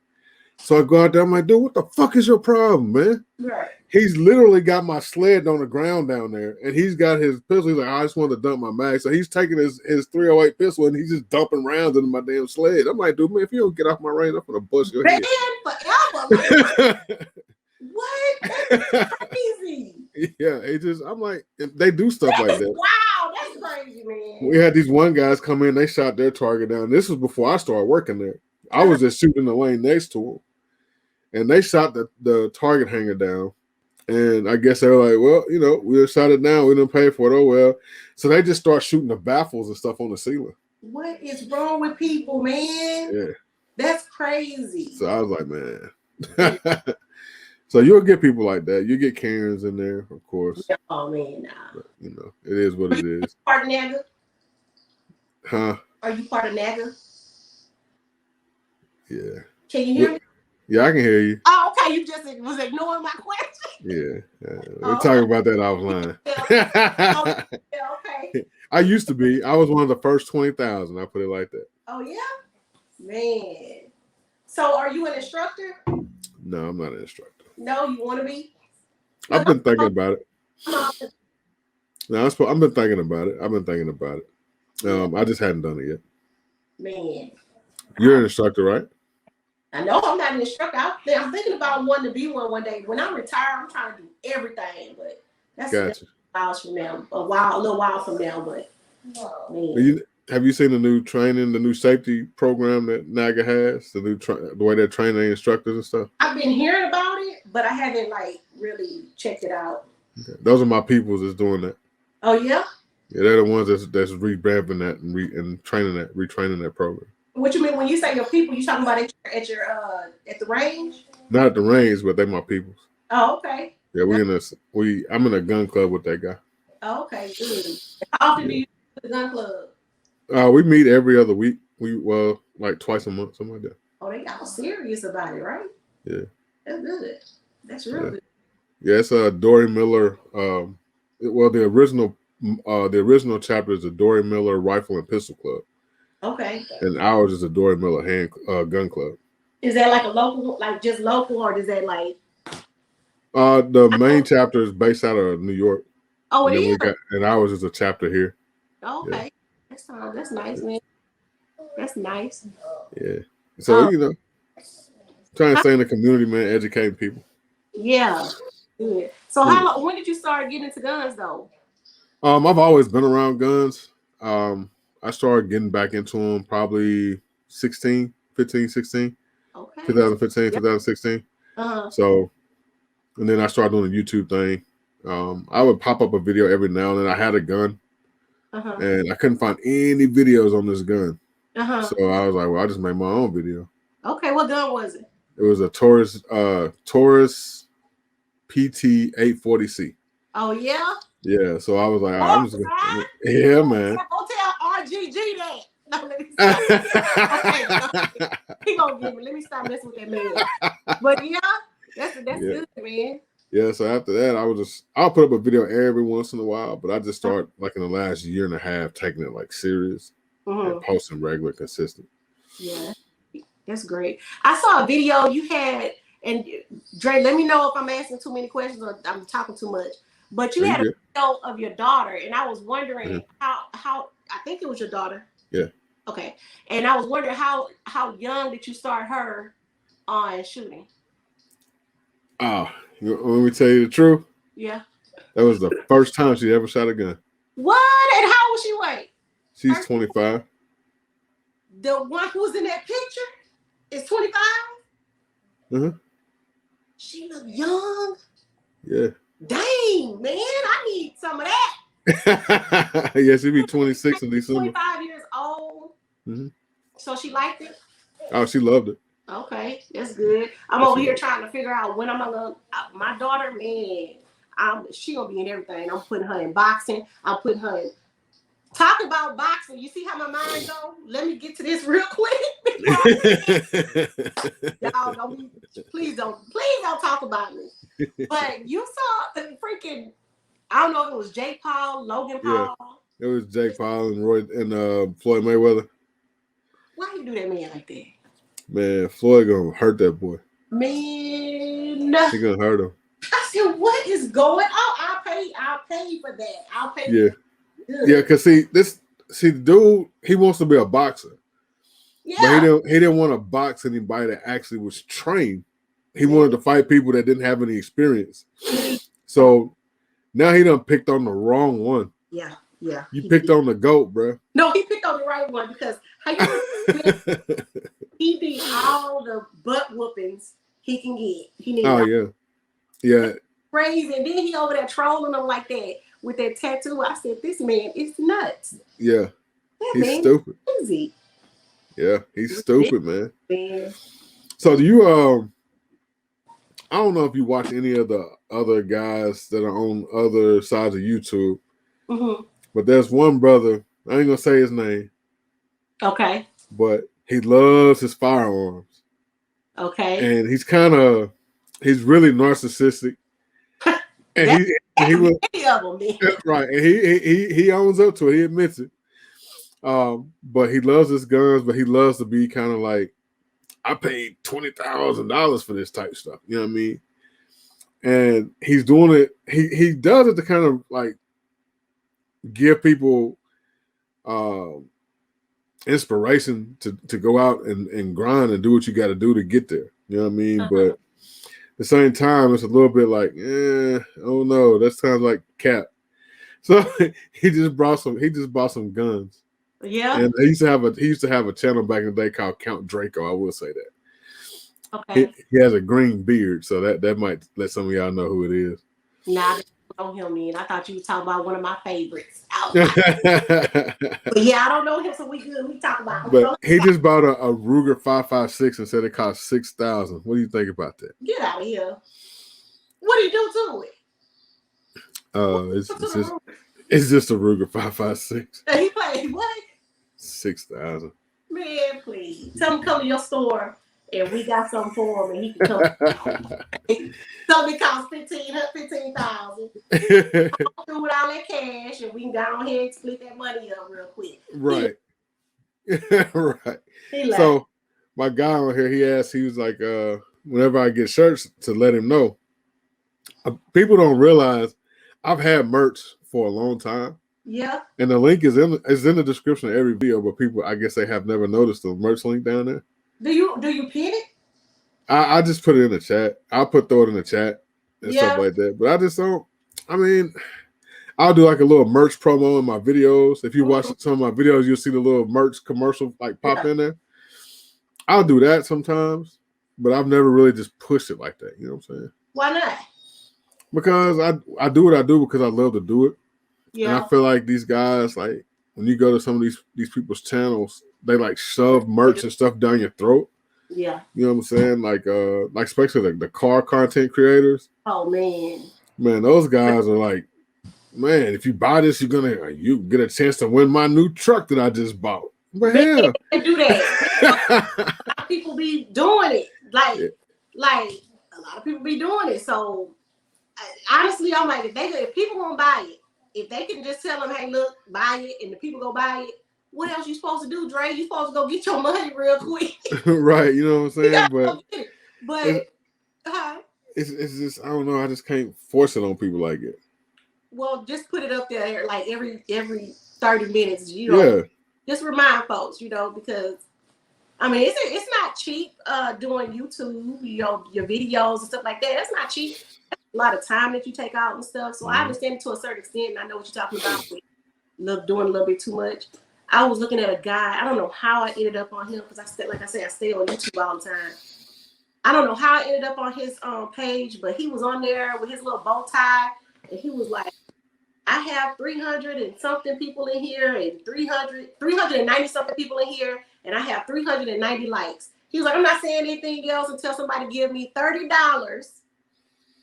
So I go out there. I'm like, dude, what the fuck is your problem, man? Right. He's literally got my sled on the ground down there, and he's got his pistol. He's like, I just wanted to dump my mag. So he's taking his 308 pistol, and he's just dumping rounds into my damn sled. I'm like, dude, man, if you don't get off my range, I'm gonna bust your head. Forever. What? That's crazy. Yeah, I'm like, they do stuff like that. Wow, that's crazy, man. We had these one guys come in, they shot their target down. This was before I started working there. I was just shooting the lane next to them. And they shot the target hanger down. And I guess they were like, well, you know, we shot it down. We didn't pay for it. Oh, well. So they just start shooting the baffles and stuff on the ceiling. What is wrong with people, man? Yeah. That's crazy. So I was like, man. So you'll get people like that. You get Karens in there, of course. Oh, man, nah. But, you know, it is what it is. Part of NAGA? Huh? Are you part of NAGA? Yeah. Can you hear me? Yeah, I can hear you. Oh, okay. You just was ignoring my question. Yeah. We're talking about that offline. Yeah, okay. I used to be. I was one of the first 20,000. I put it like that. Oh, yeah? Man. So are you an instructor? No, I'm not an instructor. No, you want to be? I've been thinking about it. No, I've been thinking about it. I just hadn't done it yet. Man. You're an instructor, right? I know I'm not an instructor. I'm thinking about wanting to be one day. When I'm retired, I'm trying to do everything, but that's gotcha. A little while from now. But man. Have you seen the new training, the new safety program that NAGA has? The way they're training instructors and stuff. I've been hearing about it, but I haven't really checked it out. Okay. Those are my peoples that's doing that. Oh yeah. Yeah, they're the ones that's revamping that and retraining that program. What you mean when you say your people? You talking about at the range? Not at the range, but they're my peoples. Oh, okay. Yeah, I'm in a gun club with that guy. Oh, okay, good. How often do you go to the gun club? We meet every other week. Like twice a month, something like that. Oh, they got serious about it, right? Yeah. That's good. That's real good. Yeah, it's Dory Miller. The original chapter is the Dory Miller Rifle and Pistol Club. Okay. And ours is a Dory Miller gun club. Is that like a local, like just local, or is that like? The main chapter is based out of New York. Oh, it is. And ours is a chapter here. Okay. Yeah. That's nice, man. That's nice. Yeah. So trying to stay in the community, man, educating people. Yeah. Good. So when did you start getting into guns though? I've always been around guns. I started getting back into them probably 15, 16. Okay. 2015, yep. 2016. So, and then I started doing a YouTube thing. I would pop up a video every now and then. I had a gun, and I couldn't find any videos on this gun. So I was like, well, I just made my own video. Okay, what gun was it? It was a Taurus PT 840C. Oh yeah. Yeah. So I was like, I'm just gonna, yeah, man. Don't tell RGG that. No, let me stop. Okay. He gonna get me. Let me stop messing with that man. But yeah, that's good, man. Yeah, so after that, I'll put up a video every once in a while, but I just start like in the last year and a half taking it like serious and posting regular, consistent. Yeah, that's great. I saw a video you had, and Dre, let me know if I'm asking too many questions or I'm talking too much. But you had a video of your daughter, and I was wondering how I think it was your daughter. Yeah. Okay, and I was wondering how young did you start her on shooting? Let me tell you the truth. Yeah. That was the first time she ever shot a gun. What? And how old she weigh? She's 25. The one who was in that picture is 25? She look young. Yeah. Dang, man. I need some of that. Yeah, she'll be 26 in December. 25 years old. So she liked it? Oh, she loved it. Okay, that's good. I'm over here trying to figure out when I'm gonna. My daughter, man, she gonna be in everything. I'm putting her in boxing. I'm putting her in. Talk about boxing. You see how my mind go? Let me get to this real quick. Y'all don't please don't talk about me. But you saw the freaking, I don't know if it was Jake Paul, Logan Paul. It was Jake Paul and Floyd Mayweather. Why you do that man like that? Man, Floyd gonna hurt that boy. Man, he gonna hurt him. I said, what is going on? I'll pay for that. I'll pay. Yeah, yeah. Cause the dude, he wants to be a boxer. Yeah. But he didn't want to box anybody that actually was trained. He wanted to fight people that didn't have any experience. So now he done picked on the wrong one. Yeah. You picked on the GOAT, bro. No, he picked on the right one because he did all the butt whoopings he can get. He needed yeah. Crazy. And then he over there trolling them like that with that tattoo. I said, this man is nuts. Yeah. He's stupid. Crazy. Yeah, he's stupid, man. So do you I don't know if you watch any of the other guys that are on other sides of YouTube. Mm-hmm. But there's one brother, I ain't gonna say his name. Okay. But he loves his firearms. Okay. And he's really narcissistic. And he was right. And he owns up to it, he admits it. But he loves his guns, but he loves to be kind of like, I paid $20,000 for this type stuff. You know what I mean? And he's doing it. He does it to kind of like give people inspiration to go out and grind and do what you got to do to get there. You know what I mean? But at the same time, it's a little bit like, oh no, that sounds like cap. So he just bought some guns. Yeah. And he used to have a channel back in the day called Count Draco. I will say that. Okay. He has a green beard, so that might let some of y'all know who it is. Nah, I don't know him, man. I thought you were talking about one of my favorites. But yeah, I don't know him, so we good. We talk about him. But he just bought a Ruger 5.56 and said it cost $6,000. What do you think about that? Get out of here. What do you do to it? It's just a Ruger 5.56. And he paid what? $6,000. Man, please. Tell him to come to your store and we got something for him and he can come. Something costs $15,000. Do with all that cash and we can go on here and split that money up real quick. Right. Right. So my guy on here, he was like, whenever I get shirts to let him know. People don't realize I've had merch for a long time. Yeah. And the link is in the description of every video, but people, I guess they have never noticed the merch link down there. Do you pin it? I just put it in the chat. I'll throw it in the chat and stuff like that. But I just don't. I mean, I'll do like a little merch promo in my videos. If you watch some of my videos, you'll see the little merch commercial like pop in there. I'll do that sometimes, but I've never really just pushed it like that. You know what I'm saying? Why not? Because I do what I do because I love to do it. Yeah. And I feel like these guys, like when you go to some of these people's channels, they like shove merch and stuff down your throat. Yeah. You know what I'm saying? Like especially the car content creators. Oh man. Man, those guys are like, man, if you buy this, you get a chance to win my new truck that I just bought. But hell, they do that. A lot of people be doing it. Like a lot of people be doing it. So honestly, I'm like, if people won't buy it, if they can just tell them, hey, look, buy it, and the people go buy it, what else you supposed to do, Dre? You supposed to go get your money real quick. Right, you know what I'm saying? But it's just, I don't know, I just can't force it on people like it. Well, just put it up there like every 30 minutes, you know. Yeah. Just remind folks, you know, because I mean it's not cheap doing YouTube, you know, your videos and stuff like that. That's not cheap. A lot of time that you take out and stuff. So I understand it to a certain extent, and I know what you're talking about with doing a little bit too much. I was looking at a guy. I don't know how I ended up on him because I stay on YouTube all the time. I don't know how I ended up on his page, but he was on there with his little bow tie, and he was like, I have 300 and something people in here, and 390 something people in here, and I have 390 likes. He was like, I'm not saying anything else until somebody give me $30.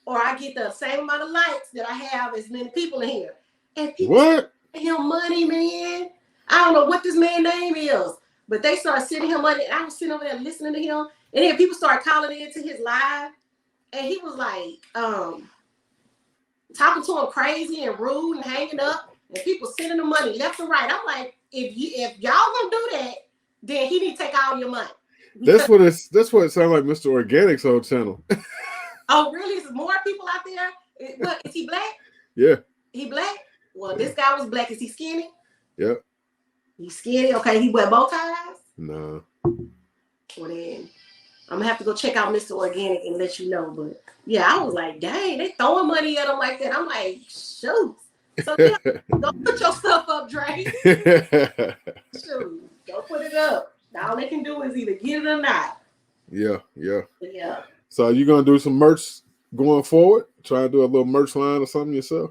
Or I get the same amount of likes that I have as many people in here. And people pay him money, man. I don't know what this man's name is, But they started sending him money, and I was sitting over there listening to him, and then people started calling into his live, and he was like, talking to him crazy and rude and hanging up, and people sending him money left and right. I'm like, if y'all gonna do that, then he need to take all your money. That's what it sounds like, Mr. Organic's old channel. Oh, really? Is more people out there? What, is he black? Yeah. He black? Well, this guy was black. Is he skinny? Yep. He's skinny. Okay, he wear bow ties? No. Well, then I'm gonna have to go check out Mr. Organic and let you know. But yeah, I was like, dang, they throwing money at him like that. I'm like, shoot. So yeah, go put your stuff up, Dre. Shoot, go put it up. All they can do is either get it or not. Yeah. Yeah. So are you gonna do some merch going forward? Try to do a little merch line or something yourself?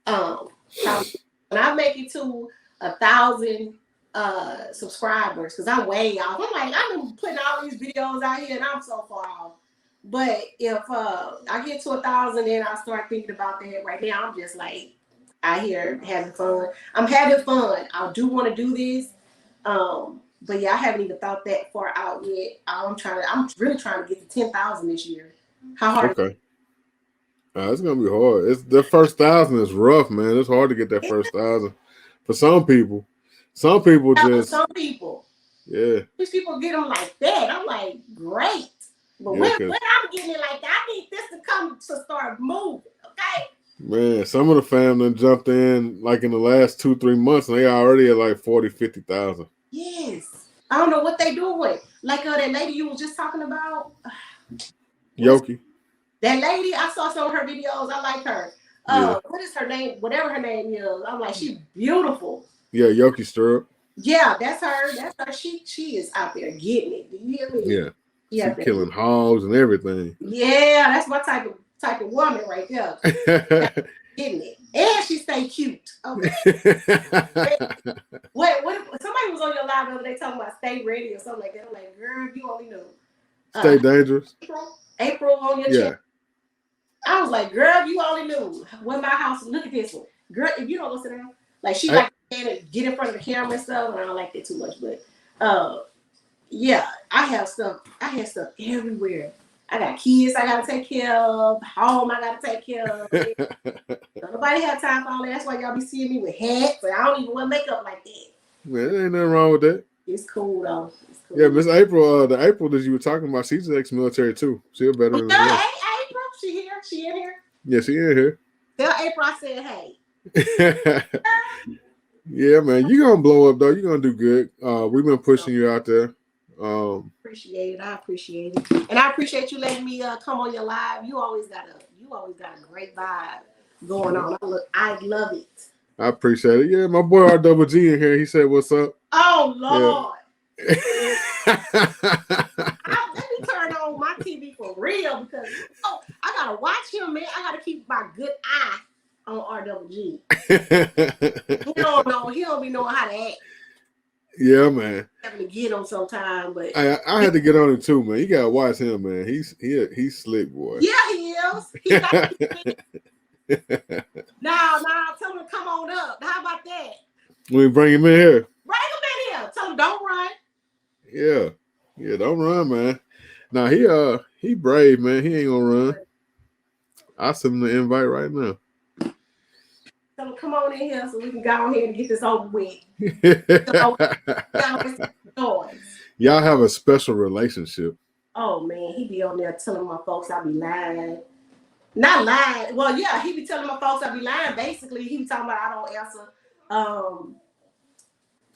When I make it to 1,000 subscribers, because I'm way off. I'm like, I've been putting all these videos out here and I'm so far off. But if I get to 1,000, then I'll start thinking about that. Right now, I'm just like out here having fun. I'm having fun. I do want to do this. But yeah, I haven't even thought that far out yet. I'm really trying to get to 10,000 this year. How hard? Okay. It's gonna be hard. It's the first 1,000 is rough, man. It's hard to get that first 1,000 for some people. Some people just. Some people. Yeah. These people get them like that. I'm like, great. But when I'm getting it like that, I need this to come to start moving. Okay. Man, some of the family jumped in like in the last 2-3 months, and they already at like 40,000-50,000. Yes. I don't know what they doing. Like that lady you was just talking about. Yoki. That lady, I saw some of her videos. I like her. Yeah. What is her name? Whatever her name is. I'm like, she's beautiful. Yeah, Yoki Stirrup. Yeah, that's her. That's her. She is out there getting it. Do you hear me? Yeah. Yeah. She's killing hogs and everything. Yeah, that's my type of woman right there. Getting it. And she stay cute. Okay. What somebody was on your live the other day talking about stay ready or something like that. I'm like, girl, you only know. Stay dangerous. April on your channel. I was like, girl, you only knew. When my house, look at this one. Girl, if you don't listen to her, like she like to get in front of the camera and stuff, and I don't like that too much, but yeah, I have stuff everywhere. I got kids I gotta take care of, home I gotta take care of. Nobody have time for all that. That's why y'all be seeing me with hats, and I don't even wear makeup like that. Man, there ain't nothing wrong with that. It's cool though. It's cool. Yeah, Miss April, the April that you were talking about, she's ex-military too. She's better than hey, April, she here? She in here? Yeah, she in here. Tell April I said hey. Yeah, man, you gonna blow up though. You're gonna do good. We've been pushing you out there. Appreciate it. I appreciate it, and I appreciate you letting me come on your live. You always got a great vibe going on. I love it. I appreciate it. Yeah, my boy RWG in here. He said, "What's up?" Oh Lord. Yeah. Let me turn on my TV for real because I gotta watch him, man. I gotta keep my good eye on RWG. He don't be knowing how to act. Yeah, man. Having to get him sometime, but I had to get on him too, man. You gotta watch him, man. He's slick, boy. Yeah, he is. Now, tell him to come on up. How about that? We bring him in here. Bring him in here. Tell him don't run. Yeah, don't run, man. Now he brave, man. He ain't gonna run. I'll send him the invite right now. Tell him come on in here so we can go on here and get this over with. Y'all have a special relationship. Oh man, he be on there telling my folks I be lying. Not lying. Well, yeah, he be telling my folks I be lying. Basically, he be talking about I don't answer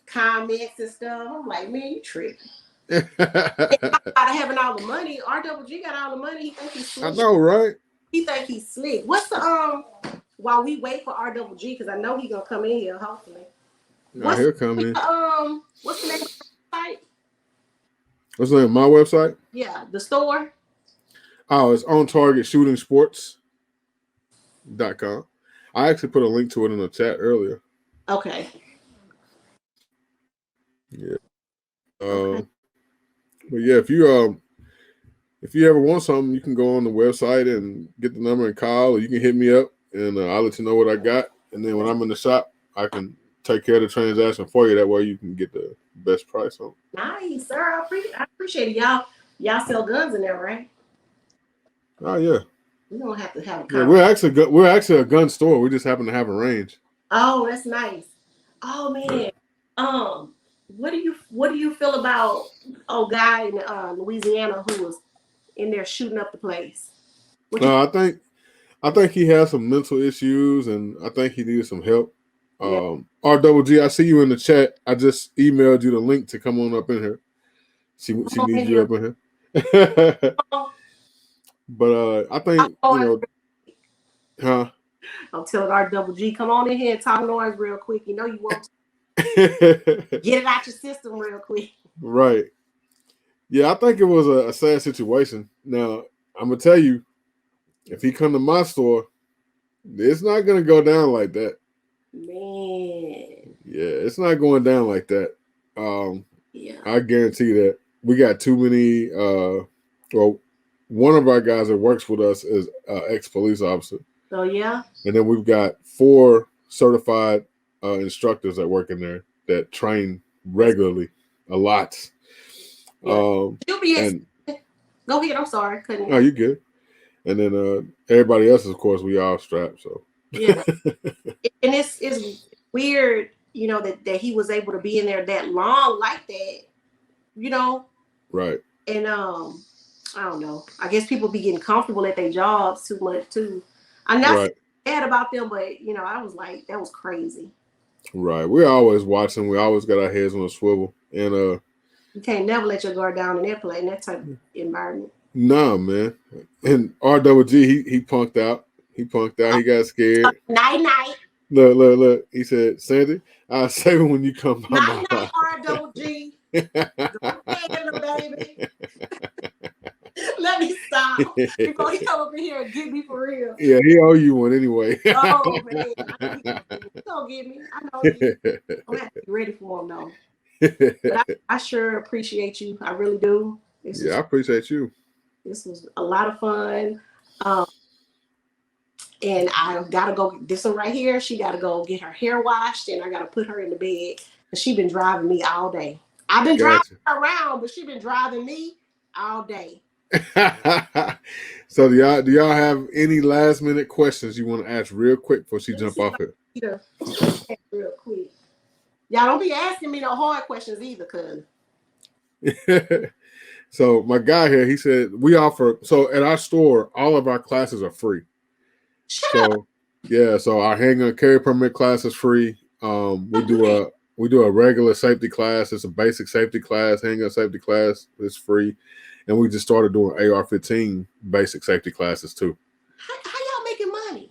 comments and stuff. I'm like, man, you tripping. About having all the money. RWG got all the money. He think he's slick. I know, right? He think he's slick. What's the while we wait for RWG, because I know he's gonna come in here, hopefully. He'll come in. What's the name of the site? What's the name of my website? Yeah, the store. Oh, it's OnTargetShootingSports.com. I actually put a link to it in the chat earlier. Okay. Yeah. But yeah, if you ever want something, you can go on the website and get the number and call, or you can hit me up and I'll let you know what I got. And then when I'm in the shop, I can take care of the transaction for you. That way you can get the best price on. Nice, sir. I appreciate it. Y'all sell guns in there, right? Oh yeah. We don't have to have a Yeah, conversation. we're actually a gun store. We just happen to have a range. Oh, that's nice. Oh man. What do you feel about guy in Louisiana who was in there shooting up the place? I think he has some mental issues, and I think he needed some help. Yeah. RGG, I see you in the chat. I just emailed you the link to come on up in here. She needs you up in here. But I think huh? I'm telling RGG, come on in here and talk noise real quick. You know you want to get it out your system real quick. Right. Yeah, I think it was a sad situation. Now, I'm gonna tell you, if he come to my store, it's not gonna go down like that. Man. Yeah, it's not going down like that. Yeah. I guarantee that. We got too many. Well, one of our guys that works with us is ex-police officer. Oh yeah. And then we've got 4 certified instructors that work in there that train regularly, a lot. Yeah. And go ahead. I'm sorry. Couldn't. Oh, you good. And then everybody else, of course, we all strapped. So yeah. And it's weird, you know, that he was able to be in there that long like that, you know. Right. And I don't know. I guess people be getting comfortable at their jobs too much too. I'm not sad about them, but you know, I was like, that was crazy. Right. We're always watching. We always got our heads on a swivel, and you can't never let your guard down in that type of environment. Nah, man. And RGG, he punked out. He got scared. Night. Look. He said, Santee, I'll say when you come by my house. RGG. Go ahead, baby. Let me stop before he come up in here and get me for real. Yeah, he owe you one anyway. Oh man, he's gonna get me. I know you. I'm gonna have to be ready for him though. But I sure appreciate you. I really do. I appreciate you. This was a lot of fun. And I gotta go. This one right here, she gotta go get her hair washed, and I gotta put her in the bed. And she been driving me all day. I've been driving her around, but she been driving me all day. So do y'all have any last minute questions you want to ask real quick before she jump off here? Real quick. Y'all don't be asking me no hard questions either, cuz. So my guy here, he said we offer, so at our store, all of our classes are free. So our handgun carry permit class is free. We do a regular safety class. It's a basic safety class, handgun safety class. It's free. And we just started doing AR-15 basic safety classes too. How y'all making money?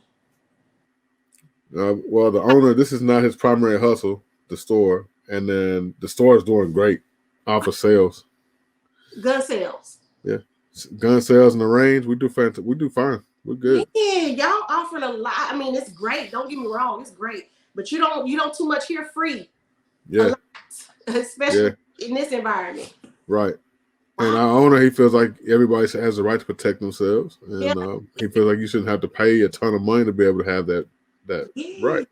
Well, the owner, this is not his primary hustle, the store. And then the store is doing great off of sales. Gun sales. Yeah. Gun sales in the range. We do fine. We're good. Yeah, y'all offering a lot. I mean, it's great. Don't get me wrong. It's great. But you don't too much here free. Yeah. Especially in this environment. Right. And our owner, he feels like everybody has the right to protect themselves, and he feels like you shouldn't have to pay a ton of money to be able to have that right.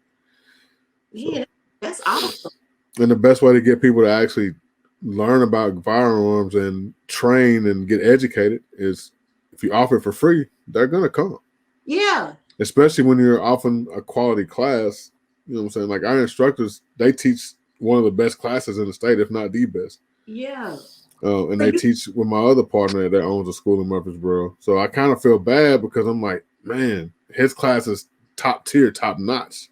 Yeah, that's awesome. And the best way to get people to actually learn about firearms and train and get educated is if you offer it for free, they're gonna come. Yeah. Especially when you're offering a quality class. You know what I'm saying? Like our instructors, they teach one of the best classes in the state, if not the best. Yeah. And they teach with my other partner that owns a school in Murfreesboro. So I kind of feel bad because I'm like, man, his class is top tier, top notch.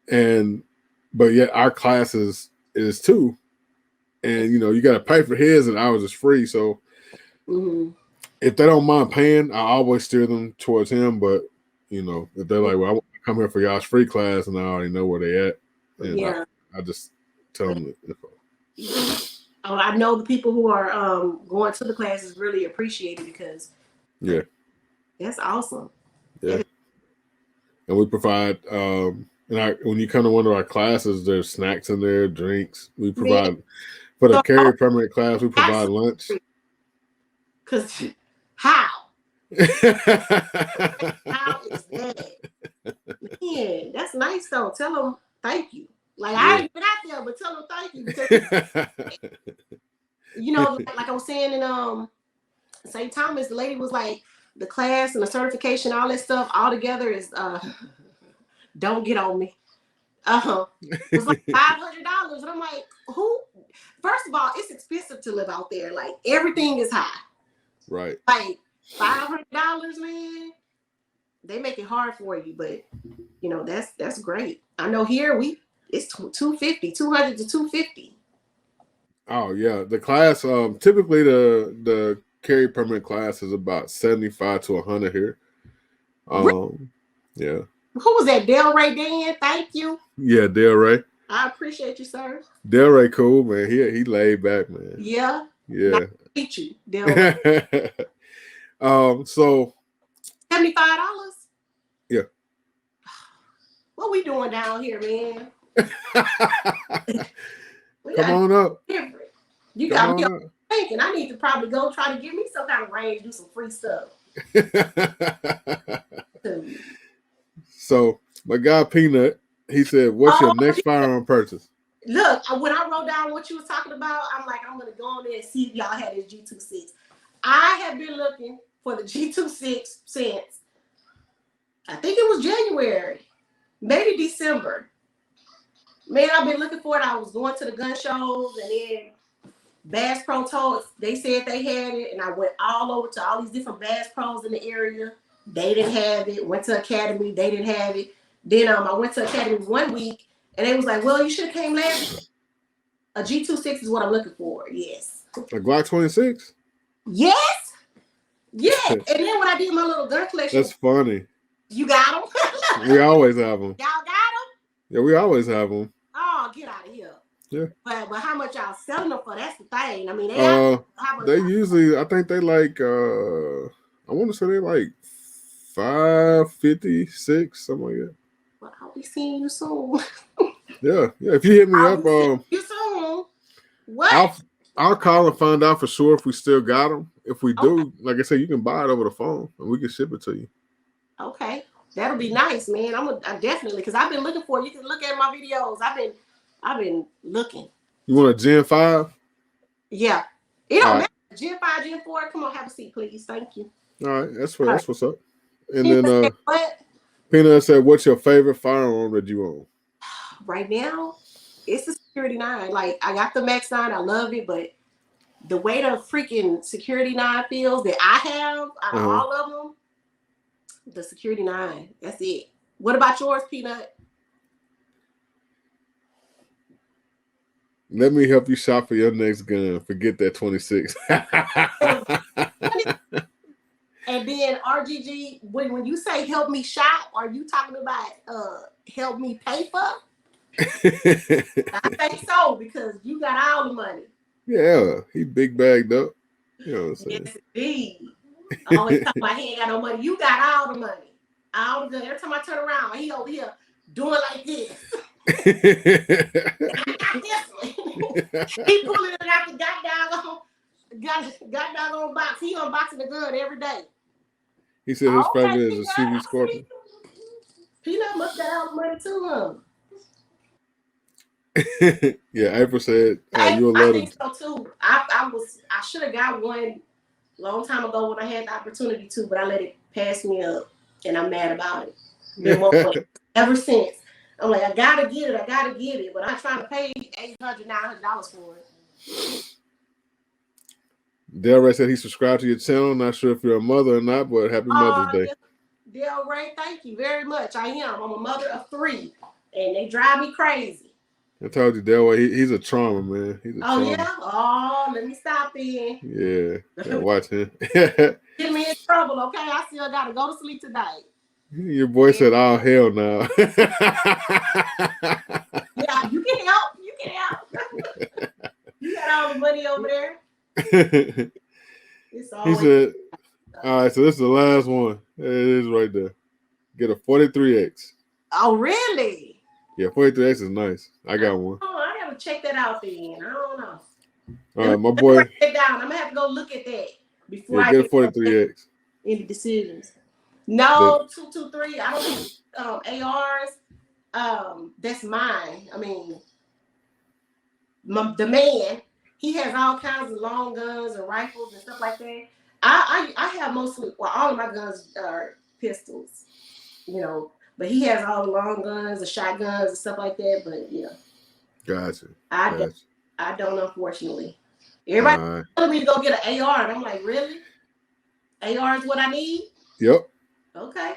But yet our class is too. And, you know, you got to pay for his and ours is free. So if they don't mind paying, I always steer them towards him. But, you know, if they're like, well, I want to come here for y'all's free class and I already know where they at. And I just tell them that. I know the people who are going to the classes really appreciate it because that's awesome. Yeah. And we provide when you come to one of our classes, there's snacks in there, drinks. We provide for the carry permit class, we provide lunch. Because how? How is that? Man, that's nice though. Tell them thank you. Like I ain't been out there, but tell them thank you because you know, like I was saying in St. Thomas, the lady was like, the class and the certification, all that stuff, all together is don't get on me. It was like $500, and I'm like, who? First of all, it's expensive to live out there. Like everything is high. Right. Like $500, man. They make it hard for you, but you know that's great. I know here it's 250, 200 to 250. Oh yeah, the class typically the carry permit class is about 75 to 100 here. Yeah. Who was that? Delray Dan? Thank you. Yeah, Delray. I appreciate you, sir. Delray cool, man. He laid back, man. Yeah. Yeah. Nice to meet you, Delray. So $75? Yeah. What we doing down here, man? Come on up. Different. You got me thinking. I need to probably go try to get me some kind of range, do some free stuff. So my guy Peanut, he said, "What's your next firearm purchase?" Look, when I wrote down what you was talking about, I'm like, I'm gonna go on there and see if y'all had this G26. I have been looking for the G26 since I think it was January, maybe December. Man, I've been looking for it. I was going to the gun shows, and then Bass Pro told they said they had it, and I went all over to all these different Bass Pros in the area. They didn't have it. Went to Academy, they didn't have it. Then I went to Academy 1 week, and they was like, "Well, you should have came last week." A G26 is what I'm looking for. Yes. A Glock 26. Yes. Yeah. And then when I did my little gun collection, that's funny. You got them. We always have them. Y'all got them. Yeah, we always have them. Oh, get out of here. Yeah. But how much y'all selling them for? That's the thing. I mean, they usually, I think they like, I want to say they like 556, something like that. Well, I'll be seeing you soon. Yeah. If you hit me up, you soon. What? I'll call and find out for sure if we still got them. If we do, like I said, you can buy it over the phone and we can ship it to you. Okay, that'll be nice, man. I definitely, because I've been looking for it. You can look at my videos. I've been looking. You want a Gen 5? Yeah. It don't matter. Gen 5, Gen 4. Come on, have a seat, please. Thank you. All right, that's what's up. And then Peanut said, "What's your favorite firearm that you own?" Right now, it's the Security 9. Like, I got the Max 9. I love it, but the way the freaking Security 9 feels that I have out of all of them, the Security 9. That's it. What about yours, Peanut? Let me help you shop for your next gun. Forget that 26. And then RGG, when you say help me shop, are you talking about help me pay for? I think so, because you got all the money. Yeah, he big bagged up. You know what I'm saying? Yes, indeed. I always talk about he ain't got no money. You got all the money. All the good. Every time I turn around, he over here doing like this. He pulling it out the goddamn box. He unboxing the gun every day. He said his favorite is a CV Scorpion. Peanut must got all the money too, huh? Yeah, April said you'll I love think it. so too. I should have got one long time ago when I had the opportunity to, but I let it pass me up, and I'm mad about it. Ever since, I'm like, I gotta get it, but I'm trying to pay $800, $900 for it. Delray said he subscribed to your channel. Not sure if you're a mother or not, but happy Mother's Day. Delray, thank you very much. I am. I'm a mother of 3, and they drive me crazy. I told you, Delray, he's a trauma, man. He's a trauma. Yeah? Oh, let me stop in. Yeah, watch him. Get me in trouble, okay? I still gotta go to sleep tonight. Your boy said, "Oh hell no." Yeah, you can help. You can help. You got all the money over there. He said, "All right, so this is the last one. It is right there. Get a 43X." Oh, really? Yeah, 43X is nice. I got one. Oh, I gotta check that out then. I don't know. All right, my boy. Write it down. I'm gonna have to go look at that before I get a 43X. Any decisions. No, 223. I don't do ARs. that's mine. I mean, the man, he has all kinds of long guns and rifles and stuff like that. I have mostly, well, all of my guns are pistols, you know, but he has all the long guns, the shotguns and stuff like that. But you know, Gotcha. I don't, unfortunately. Everybody telling me to go get an AR, and I'm like, really? AR is what I need? Yep. Okay.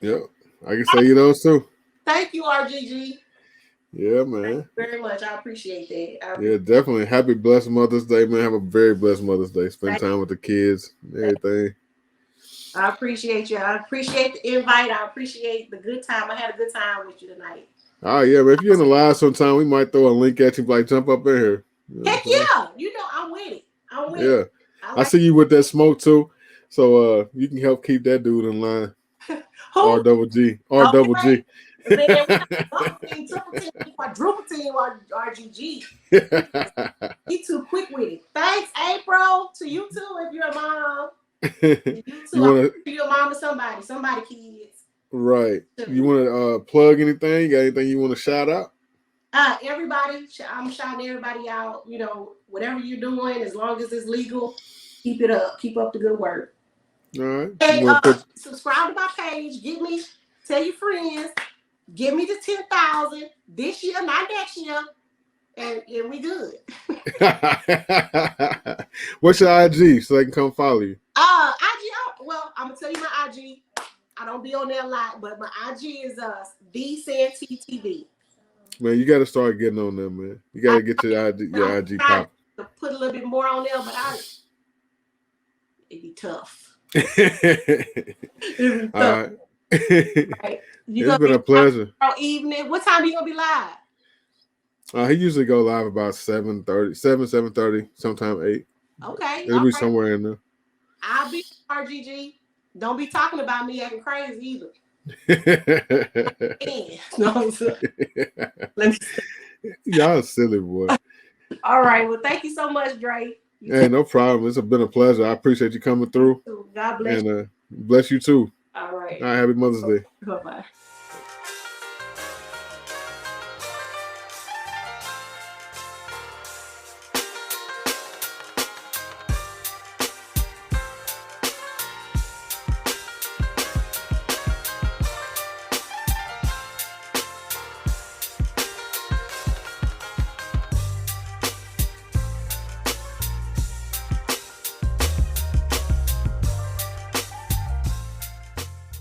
Yep. I can say you those too. Thank you, RGG. Yeah, man. Thank you very much. I appreciate that. Yeah, definitely. Happy blessed Mother's Day, man. Have a very blessed Mother's Day. Spend time with the kids and everything. I appreciate you. I appreciate the invite. I appreciate the good time. I had a good time with you tonight. Oh, yeah, man. If you're in the live sometime, we might throw a link at you, like jump up in here. You know, heck yeah. You know, I'm with it. I'm with it. I see you with that smoke too. So you can help keep that dude in line. R double G. R double G. Man, double team, triple team, quadruple team, RGG. He too quick with it. Thanks, April. To you too, if you're a mom. You too. You're a mom to somebody kids. Right. You want to plug anything? You got anything you want to shout out? Everybody, I'm shouting everybody out. You know, whatever you're doing, as long as it's legal, keep it up. Keep up the good work. All right. And subscribe to my page. Tell your friends. Give me the 10,000 this year, not next year, and we good. What's your IG so they can come follow you? IG. Well, I'm gonna tell you my IG. I don't be on there a lot, but my IG is the Santee TV. Man, you got to start getting on there, man. You got to get your IG pop. To put a little bit more on there, but it'd be tough. All right. Right. It's been a pleasure. Evening. What time are you gonna be live? He usually go live about 7:30, sometime 8. Okay. It'll be somewhere in there. I'll be RGG. Don't be talking about me acting crazy either. No, let me see. Y'all silly boy. All right. Well, thank you so much, Dre. Hey, no problem. It's been a pleasure. I appreciate you coming through. God bless you. And bless you too. All right. All right. Happy Mother's Day. Bye-bye.